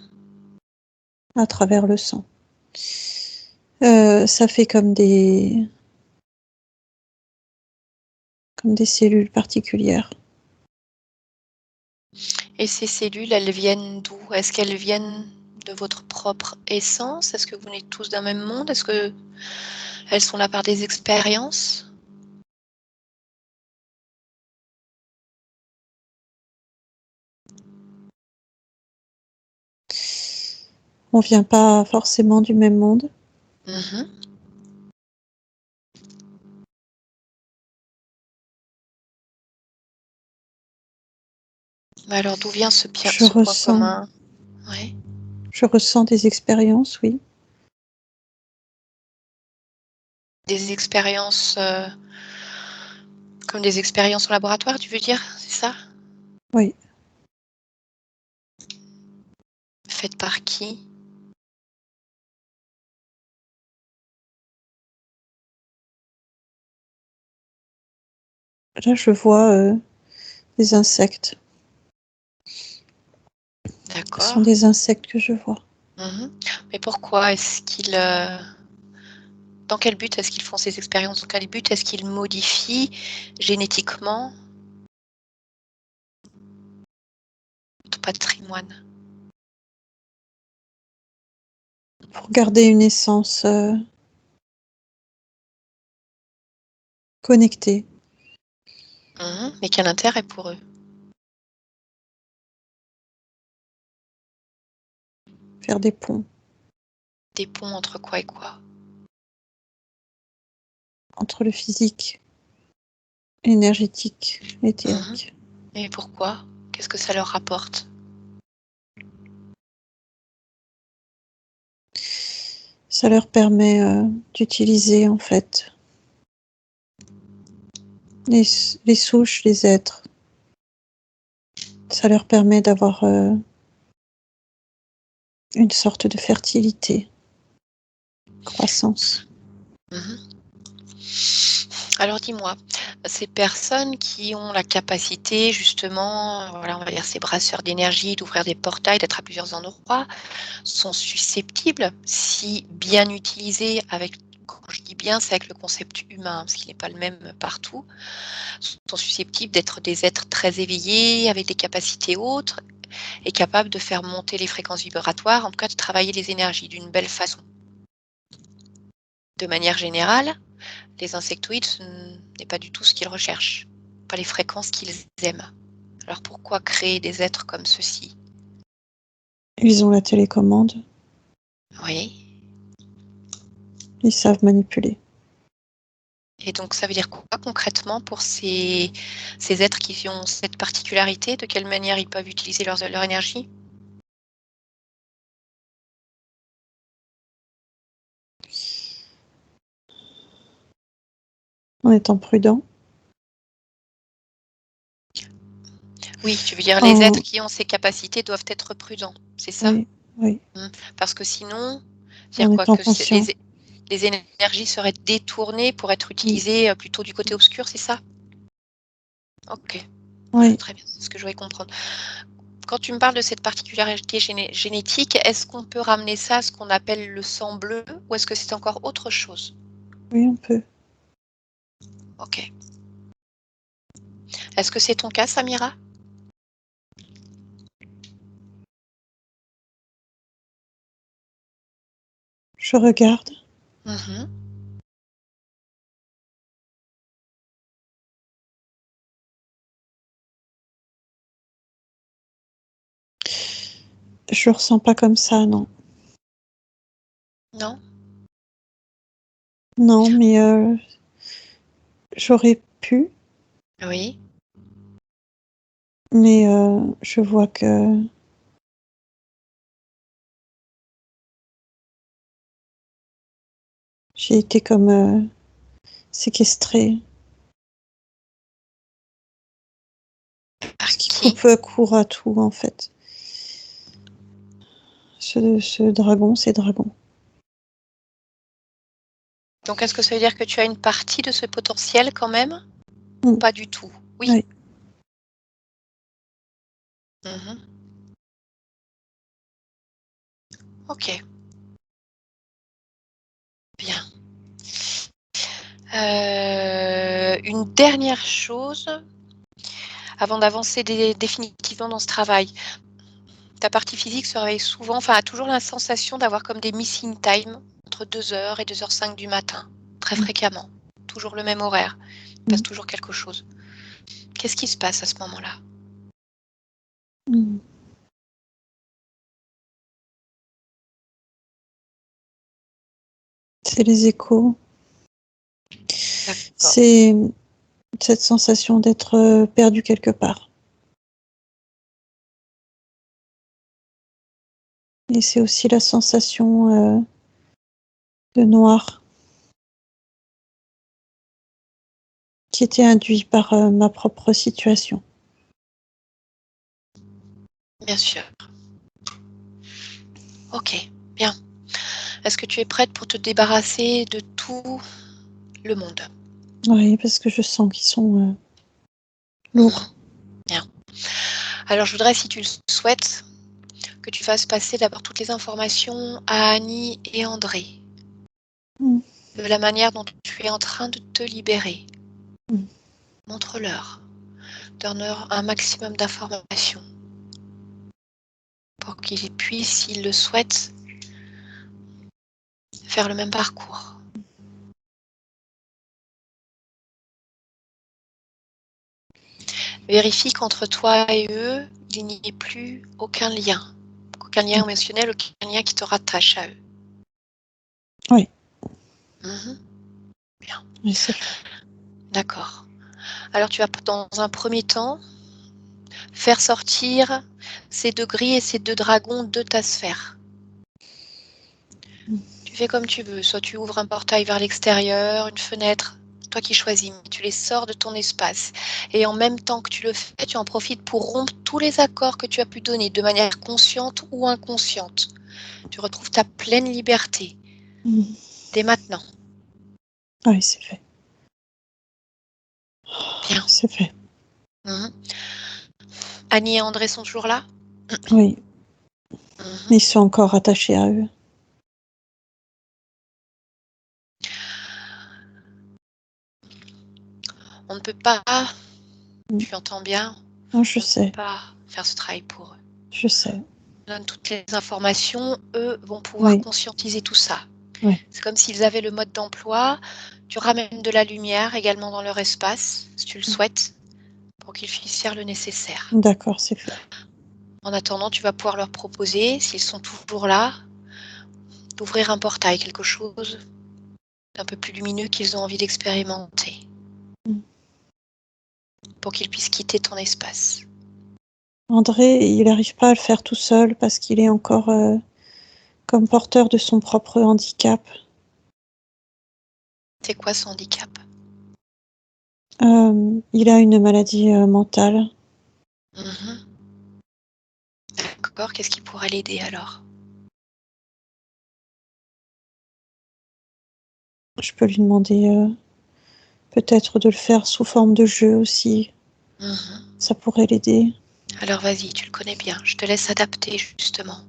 à travers le sang. Ça fait comme des cellules particulières. Et ces cellules, elles viennent d'où? Est-ce qu'elles viennent de votre propre essence? Est-ce que vous venez tous d'un même monde? Est-ce que elles sont là par des expériences? On vient pas forcément du même monde. Mhm. Mais alors d'où vient Je ce point ressens, commun? Oui. je ressens des expériences, oui. Des expériences, comme des expériences en laboratoire, tu veux dire? C'est ça? Oui. Faites par qui? Là, je vois des insectes. Ce sont D'accord. des insectes que je vois. Mhm. Mais pourquoi est-ce qu'ils, dans quel but est-ce qu'ils font ces expériences? Dans quel but est-ce qu'ils modifient génétiquement patrimoine? Pour garder une essence connectée. Mais quel intérêt pour eux? Faire des ponts Des ponts entre quoi et quoi? entre le physique, énergétique, Mmh. éthérique. Et pourquoi? Qu'est-ce que ça leur rapporte? Ça leur permet d'utiliser en fait les souches, les êtres. Ça leur permet d'avoir une sorte de fertilité, croissance. Mmh. Alors dis-moi, ces personnes qui ont la capacité justement, voilà, on va dire ces brasseurs d'énergie, d'ouvrir des portails, d'être à plusieurs endroits, sont susceptibles, si bien utilisés avec, quand je dis bien, c'est avec le concept humain, parce qu'il n'est pas le même partout, sont susceptibles d'être des êtres très éveillés, avec des capacités autres et capables de faire monter les fréquences vibratoires, en tout cas de travailler les énergies d'une belle façon. De manière générale, les insectoïdes, ce n'est pas du tout ce qu'ils recherchent, pas les fréquences qu'ils aiment. Alors pourquoi créer des êtres comme ceux-ci? Ils ont la télécommande, Oui. ils savent manipuler. Et donc ça veut dire quoi concrètement pour ces êtres qui ont cette particularité? De quelle manière ils peuvent utiliser leur énergie? En étant prudent, Oui, tu veux dire les êtres en, qui ont ces capacités doivent être prudents, c'est ça? oui, oui, Parce que sinon, en c'est-à-dire quoi? étant Que conscient. les énergies seraient détournées pour être Mm. utilisées, plutôt du côté obscur, c'est ça? OK, Oui, très bien, c'est ce que je voulais comprendre. Quand tu me parles de cette particularité génétique, est-ce qu'on peut ramener ça à ce qu'on appelle le sang bleu ou est-ce que c'est encore autre chose? oui, on peut. OK. Est-ce que c'est ton cas, Samira? Je regarde. Mmh. Je le ressens pas comme ça, non. Non? Non, mais j'aurais pu, Oui. mais je vois que j'ai été comme séquestrée. Par Ce qui qui? coupe court à tout, en fait. Ce dragon, ces dragons. Donc est-ce que ça veut dire que tu as une partie de ce potentiel quand même? Ou Mm. pas du tout? Oui. Oui. Mmh. OK, bien. Une dernière chose avant d'avancer définitivement dans ce travail. Ta partie physique se réveille souvent, enfin a toujours la sensation d'avoir comme des missing time entre 2 heures et 2h05 du matin, très Mm. fréquemment. Toujours le même horaire. Il passe Mm. toujours quelque chose. Qu'est-ce qui se passe à ce moment-là? Mm. C'est les échos. D'accord. C'est cette sensation d'être perdu quelque part. Et c'est aussi la sensation de noir qui était induite par ma propre situation. Bien sûr. OK, bien. Est-ce que tu es prête pour te débarrasser de tout le monde? Oui, parce que je sens qu'ils sont Mmh. lourds. Bien. Alors je voudrais, si tu le souhaites, que tu fasses passer d'abord toutes les informations à Annie et André, Mm. de la manière dont tu es en train de te libérer. Mm. Montre-leur, donne-leur un maximum d'informations. pour qu'il puisse, s'il le souhaite, faire le même parcours. Vérifie qu'entre toi et eux, il n'y ait plus aucun lien émotionnel, aucun lien qui te rattache à eux. Oui. Bien. Oui, c'est vrai. D'accord. Alors tu vas dans un premier temps faire sortir ces 2 grilles et ces 2 dragons de ta sphère. Tu fais comme tu veux, soit tu ouvres un portail vers l'extérieur, une fenêtre, toi qui choisis, mais tu les sors de ton espace. Et en même temps que tu le fais, tu en profites pour rompre tous les accords que tu as pu donner de manière consciente ou inconsciente. Tu retrouves ta pleine liberté dès maintenant. Oui, c'est fait. Bien. C'est fait. Annie et André sont toujours là? Oui. Ils sont encore attachés à eux. On ne peut pas, tu entends bien, Non, je on ne sais. peut pas faire ce travail pour eux. Je sais. On donne toutes les informations, eux vont pouvoir conscientiser tout ça. Oui. C'est comme s'ils avaient le mode d'emploi. Tu ramènes de la lumière également dans leur espace, si tu le souhaites, pour qu'ils puissent faire le nécessaire. D'accord, c'est fait. En attendant, tu vas pouvoir leur proposer, s'ils sont toujours là, d'ouvrir un portail, quelque chose d'un peu plus lumineux qu'ils ont envie d'expérimenter, pour qu'ils puissent quitter ton espace. André, il n'arrive pas à le faire tout seul parce qu'il est encore comme porteur de son propre handicap. C'est quoi son handicap? Il a une maladie mentale. D'accord, qu'est-ce qui pourrait l'aider alors? Je peux lui demander peut-être de le faire sous forme de jeu aussi. Ça pourrait l'aider. Alors vas-y, tu le connais bien, je te laisse adapter justement.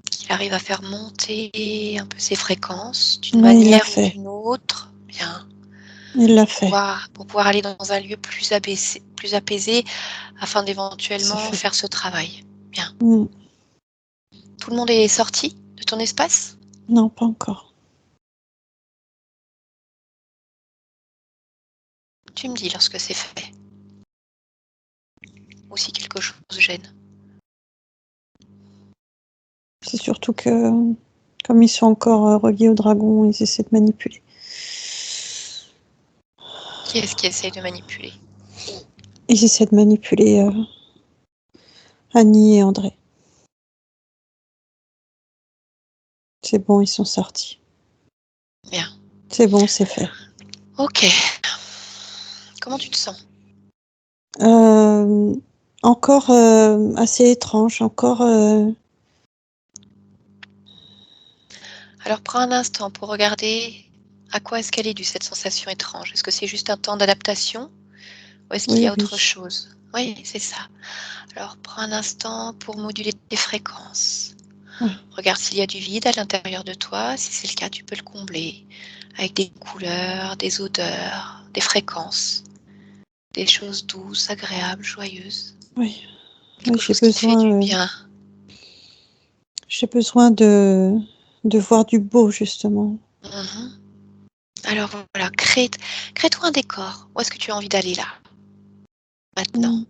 Qu'il arrive à faire monter un peu ses fréquences d'une Oui, il l'a manière ou fait. d'une autre. Bien. Il l'a fait. Pour pouvoir aller dans un lieu plus apaisé afin d'éventuellement C'est fait. faire ce travail. Bien. Mm. Tout le monde est sorti de ton espace? Non, pas encore. Tu me dis lorsque c'est fait. Ou si quelque chose gêne. C'est surtout que, comme ils sont encore reliés au dragon, ils essaient de manipuler. Qui est-ce qui essaye de manipuler? Ils essaient de manipuler Annie et André. C'est bon, ils sont sortis. Bien. C'est bon, c'est fait. Ok. Comment tu te sens? Encore assez étrange, encore... Alors prends un instant pour regarder à quoi est-ce qu'elle est due cette sensation étrange. Est-ce que c'est juste un temps d'adaptation ou est-ce qu'il y Oui, a autre oui. chose? Oui, c'est ça. Alors prends un instant pour moduler tes fréquences. Oui. Regarde s'il y a du vide à l'intérieur de toi. Si c'est le cas, tu peux le combler avec des couleurs, des odeurs, des fréquences, des choses douces, agréables, joyeuses. Oui, Quelque j'ai chose qui te fait du besoin, bien. j'ai besoin de voir du beau, justement. Alors voilà, crée-toi un décor. Où est-ce que tu as envie d'aller là, maintenant?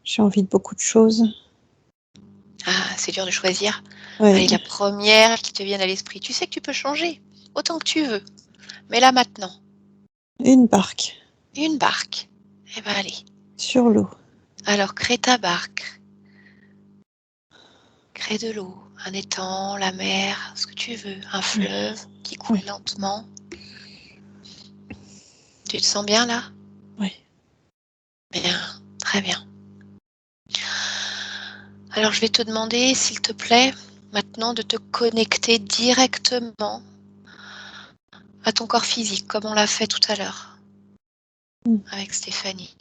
J'ai envie de beaucoup de choses. Ah, c'est dur de choisir. Ouais. Allez, la première qui te vienne à l'esprit. Tu sais que tu peux changer autant que tu veux. Mais là, maintenant, Une barque une barque. Eh ben allez. sur l'eau. Alors, crée ta barque. Crée de l'eau. Un étang, la mer, ce que tu veux. Un fleuve qui coule lentement. Tu te sens bien là? Oui. Bien, très bien. Alors, je vais te demander, s'il te plaît, maintenant de te connecter directement à ton corps physique, comme on l'a fait tout à l'heure avec Stéphanie.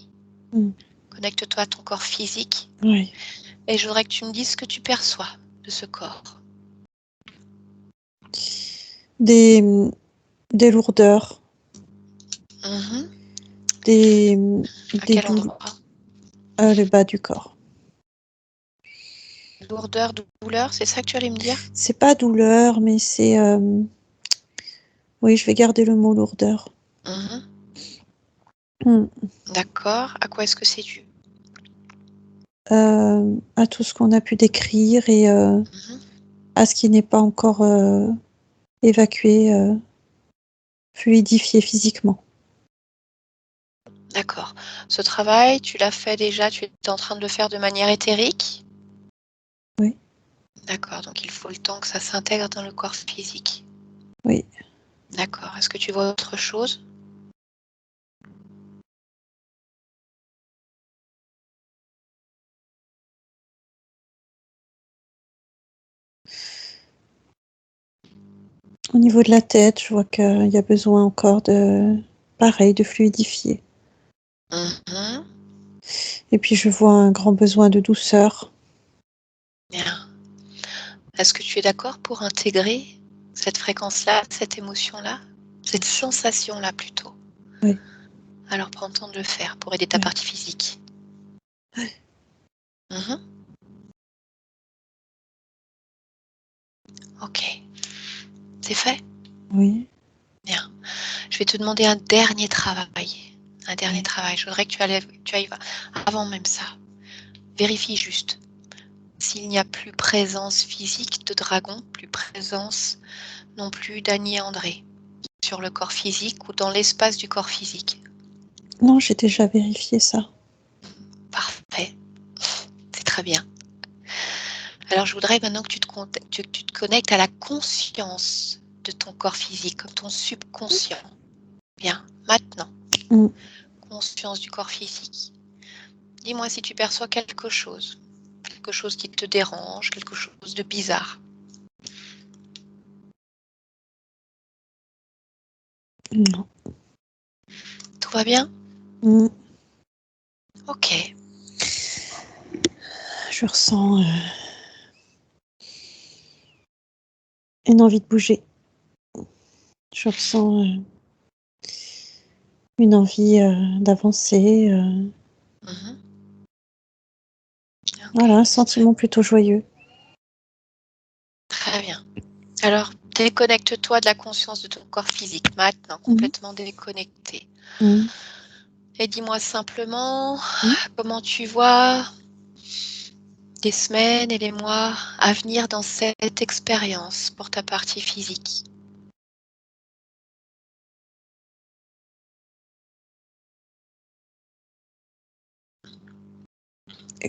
Connecte-toi à ton corps physique Oui. et je voudrais que tu me dises ce que tu perçois de ce corps. Des lourdeurs. À Des quel douleurs. endroit? Le bas du corps. Lourdeur, douleur, c'est ça que tu allais me dire? C'est pas douleur, mais c'est... Oui, je vais garder le mot lourdeur. Mhm. Hmm. D'accord. À quoi est-ce que c'est dû? À tout ce qu'on a pu décrire et Mhm. à ce qui n'est pas encore évacué, fluidifié physiquement. D'accord. Ce travail, tu l'as fait déjà, tu es en train de le faire de manière éthérique? Oui, D'accord, donc il faut le temps que ça s'intègre dans le corps physique. oui. D'accord. Est-ce que tu vois autre chose? Au niveau de la tête, je vois qu'il y a besoin encore pareil, de fluidifier. Mhm. Et puis je vois un grand besoin de douceur. Bien. Est-ce que tu es d'accord pour intégrer cette fréquence-là, cette émotion-là, cette sensation-là plutôt? Oui, Alors prends le temps de le faire pour aider ta oui. partie physique. Mhm. Ok. C'est fait? Oui, Bien. Je vais te demander un dernier travail. Un dernier oui. travail. Je voudrais que tu ailles avant même ça. Vérifie juste s'il n'y a plus présence physique de dragon, plus présence non plus d'Annie et André sur le corps physique ou dans l'espace du corps physique. Non, j'ai déjà vérifié ça. Parfait. C'est très bien. Alors je voudrais maintenant que tu te connectes à la conscience de ton corps physique, comme ton subconscient. Bien, maintenant, Mm. conscience du corps physique. Dis-moi si tu perçois quelque chose qui te dérange, quelque chose de bizarre. Non. Tout va bien? Mm. Ok. Je ressens une envie de bouger. Je ressens une envie d'avancer. Mhm. Voilà, un Ok. sentiment plutôt joyeux. Très bien. Alors, déconnecte-toi de la conscience de ton corps physique maintenant, Mhm. complètement déconnecté. Mm. Et dis-moi simplement Mm. comment tu vois les semaines et les mois à venir dans cette expérience pour ta partie physique.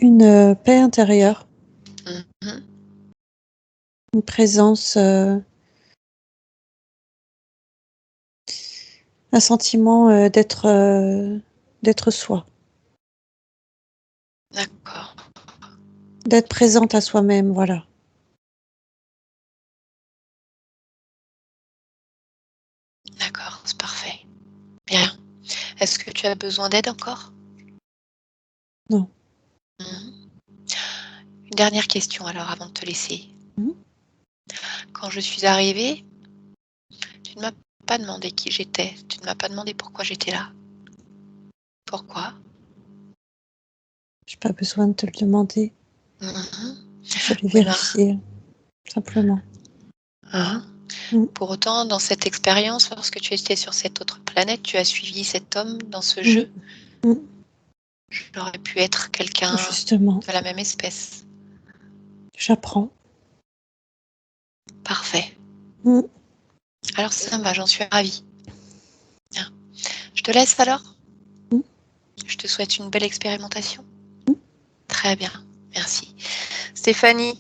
Une paix intérieure, Mhm. une présence, un sentiment d'être soi, D'accord, d'être présente à soi-même, voilà. d'accord, c'est parfait. Bien. Est-ce que tu as besoin d'aide encore? Non. Mhm. Une dernière question alors avant de te laisser. Mhm. Quand je suis arrivée, tu ne m'as pas demandé qui j'étais. Tu ne m'as pas demandé pourquoi j'étais là. Pourquoi? J'ai pas besoin de te le demander. Mhm. Je l'ai Oui, Mara. vérifié, simplement. Hein? Mm. Pour autant, dans cette expérience, lorsque tu étais sur cette autre planète, tu as suivi cet homme dans ce Mm. jeu. Mm. J'aurais pu être quelqu'un Justement, de la même espèce. j'apprends. Parfait. Mm. Alors ça me va, j'en suis ravie. Bien. Je te laisse alors. Mm. Je te souhaite une belle expérimentation. Très bien, merci. Stéphanie,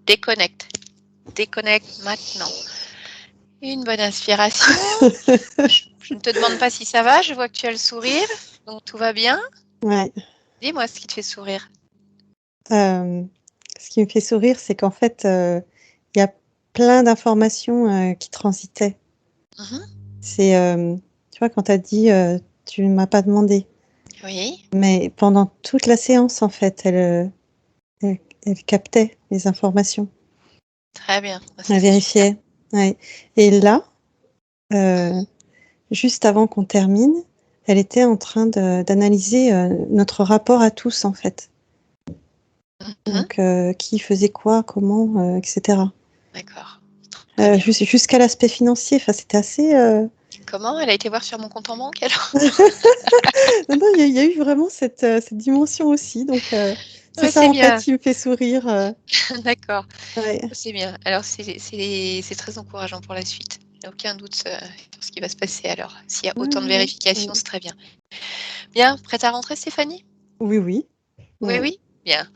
déconnecte. Déconnecte maintenant. Une bonne inspiration. Je ne te demande pas si ça va, je vois que tu as le sourire, donc tout va bien. Ouais. Dis-moi ce qui te fait sourire. Ce qui me fait sourire, c'est qu'en fait, il y a plein d'informations qui transitaient. Mhm. C'est, tu vois, quand tu as dit, tu ne m'as pas demandé, Oui, mais pendant toute la séance, en fait, elle captait les informations, très bien. Ça, elle c'est super. vérifiait. Ouais. Et là, euh, juste avant qu'on termine, elle était en train d'analyser notre rapport à tous, en fait. Mhm. Donc, qui faisait quoi, comment, etc. D'accord. Très bien. Jusqu'à l'aspect financier, enfin, c'était assez. Comment elle a été voir sur mon compte en banque alors? Non, il y a eu vraiment cette dimension aussi. Donc, c'est Ouais, ça c'est en fait bien. qui me fait sourire. D'accord. Ouais. C'est bien. Alors, c'est très encourageant pour la suite. Il n'y a aucun doute sur ce qui va se passer alors. S'il y a Ouais, autant de ouais, ouais. vérifications, c'est très bien. Bien, prête à rentrer, Stéphanie? Oui, oui. Oui, Ouais, oui. Bien.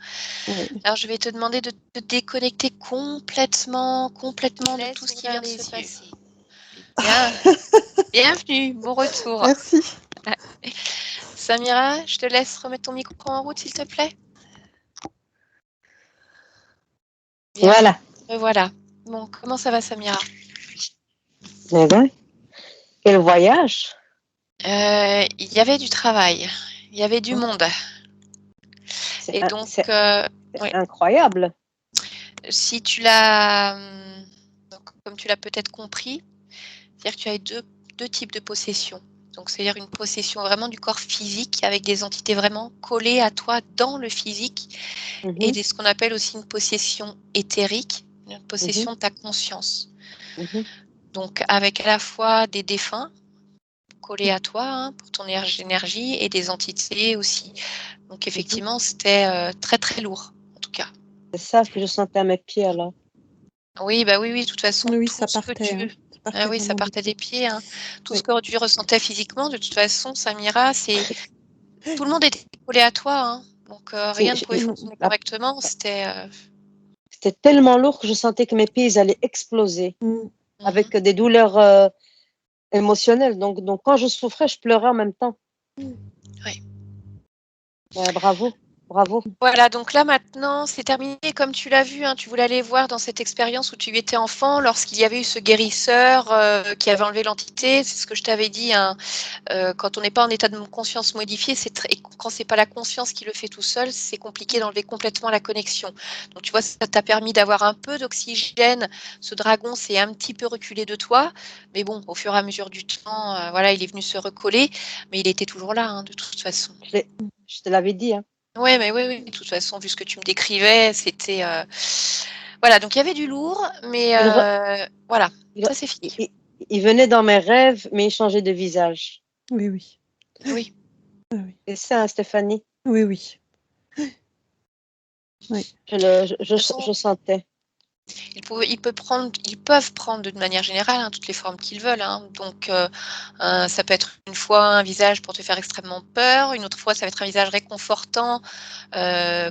ouais. Alors, je vais te demander de te déconnecter complètement de tout ce qui vient de se passer. Bien. Bienvenue. Bon retour. Merci. Samira, je te laisse remettre ton micro en route, s'il te plaît. Bien. Voilà. Me voilà. Bon, comment ça va, Samira? Eh ben, quel voyage. Il y avait du travail. Il y avait du monde. C'est Et in- donc, c'est oui, incroyable. si tu l'as, donc, comme tu l'as peut-être compris, c'est-à-dire que tu as deux types de possession. Donc, c'est-à-dire une possession vraiment du corps physique avec des entités vraiment collées à toi dans le physique et Mhm, ce qu'on appelle aussi une possession éthérique, une mhm, possession de ta conscience. mhm. Donc, avec à la fois des défunts collés à toi hein, pour ton énergie et des entités aussi. Donc, effectivement, c'était très, très lourd, en tout cas. C'est ça que je sentais à mes pieds alors. Oui, bah oui, de toute façon, Oui, tout ça ce que partait. Hein. Ça ah partait oui, ça vraiment partait beaucoup. des pieds, hein. Tout ce Oui. que tu ressentais physiquement, de toute façon, Samira, tout le monde était collé à toi, hein. Donc C'est- rien ne pouvait fonctionner la- correctement. C'était C'était tellement lourd que je sentais que mes pieds ils allaient exploser Mm. avec des douleurs émotionnelles. Donc, quand je souffrais, je pleurais en même temps. ouais. Bravo, bravo. Voilà, donc là maintenant, c'est terminé. Comme tu l'as vu, hein, tu voulais aller voir dans cette expérience où tu étais enfant, lorsqu'il y avait eu ce guérisseur qui avait enlevé l'entité. C'est ce que je t'avais dit. Hein, quand on n'est pas en état de conscience modifié, et quand c'est pas la conscience qui le fait tout seul, c'est compliqué d'enlever complètement la connexion. Donc tu vois, ça t'a permis d'avoir un peu d'oxygène. Ce dragon s'est un petit peu reculé de toi, mais bon, au fur et à mesure du temps, voilà, il est venu se recoller, mais il était toujours là, hein, de toute façon. Je te l'avais dit. Hein. Ouais, mais oui, de toute façon, vu ce que tu me décrivais, c'était voilà, donc il y avait du lourd, mais Il, re- voilà, il, ça c'est fini. il- il venait dans mes rêves, mais il changeait de visage. Oui, oui. Oui. Ah oui. C'est ça, hein, Stéphanie. Oui, oui. Oui. De toute Je façon, sentais. ils peuvent prendre de manière générale hein, toutes les formes qu'ils veulent. Hein. Donc, ça peut être une fois un visage pour te faire extrêmement peur, une autre fois ça va être un visage réconfortant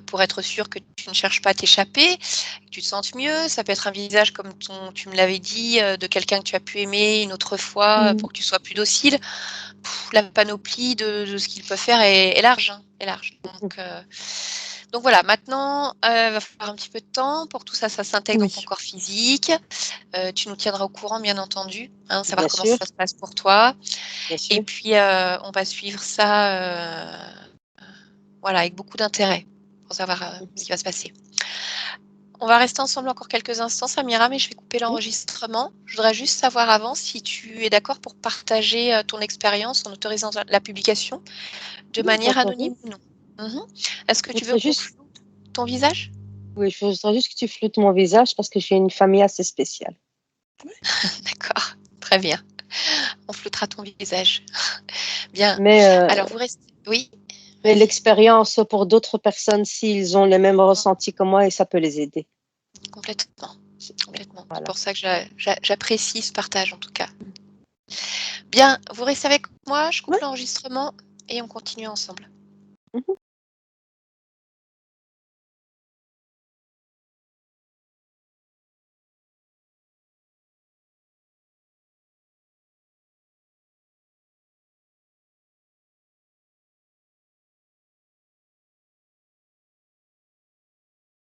pour être sûr que tu ne cherches pas à t'échapper, que tu te sentes mieux. Ça peut être un visage comme tu me l'avais dit, de quelqu'un que tu as pu aimer une autre fois Mm. pour que tu sois plus docile. La panoplie de ce qu'il peut faire est large. Hein, est large. Donc voilà, maintenant, il va falloir un petit peu de temps pour que tout ça, ça s'intègre dans ton Oui. corps physique. Tu nous tiendras au courant, bien entendu, hein, savoir Bien comment sûr, ça se passe pour toi. bien Et sûr. puis, on va suivre ça voilà, avec beaucoup d'intérêt pour savoir ce qui va se passer. On va rester ensemble encore quelques instants, Samira, mais je vais couper l'enregistrement. Je voudrais juste savoir avant si tu es d'accord pour partager ton expérience en autorisant la publication de Oui, manière anonyme j'autorise. ou non. Mhm. Est-ce que Il tu veux faudrait qu'on juste, floute ton visage? oui, il faudrait juste que tu floutes mon visage parce que j'ai une famille assez spéciale. D'accord, très bien. On floutera ton visage. Bien. Mais, Alors, vous restez. Oui, mais vas-y. l'expérience pour d'autres personnes, s'ils ont les mêmes ressentis que moi, et ça peut les aider. Complètement. Complètement. C'est Voilà. pour ça que j'apprécie ce partage, en tout cas. Bien, vous restez avec moi, je coupe Ouais. l'enregistrement et on continue ensemble. Mhm.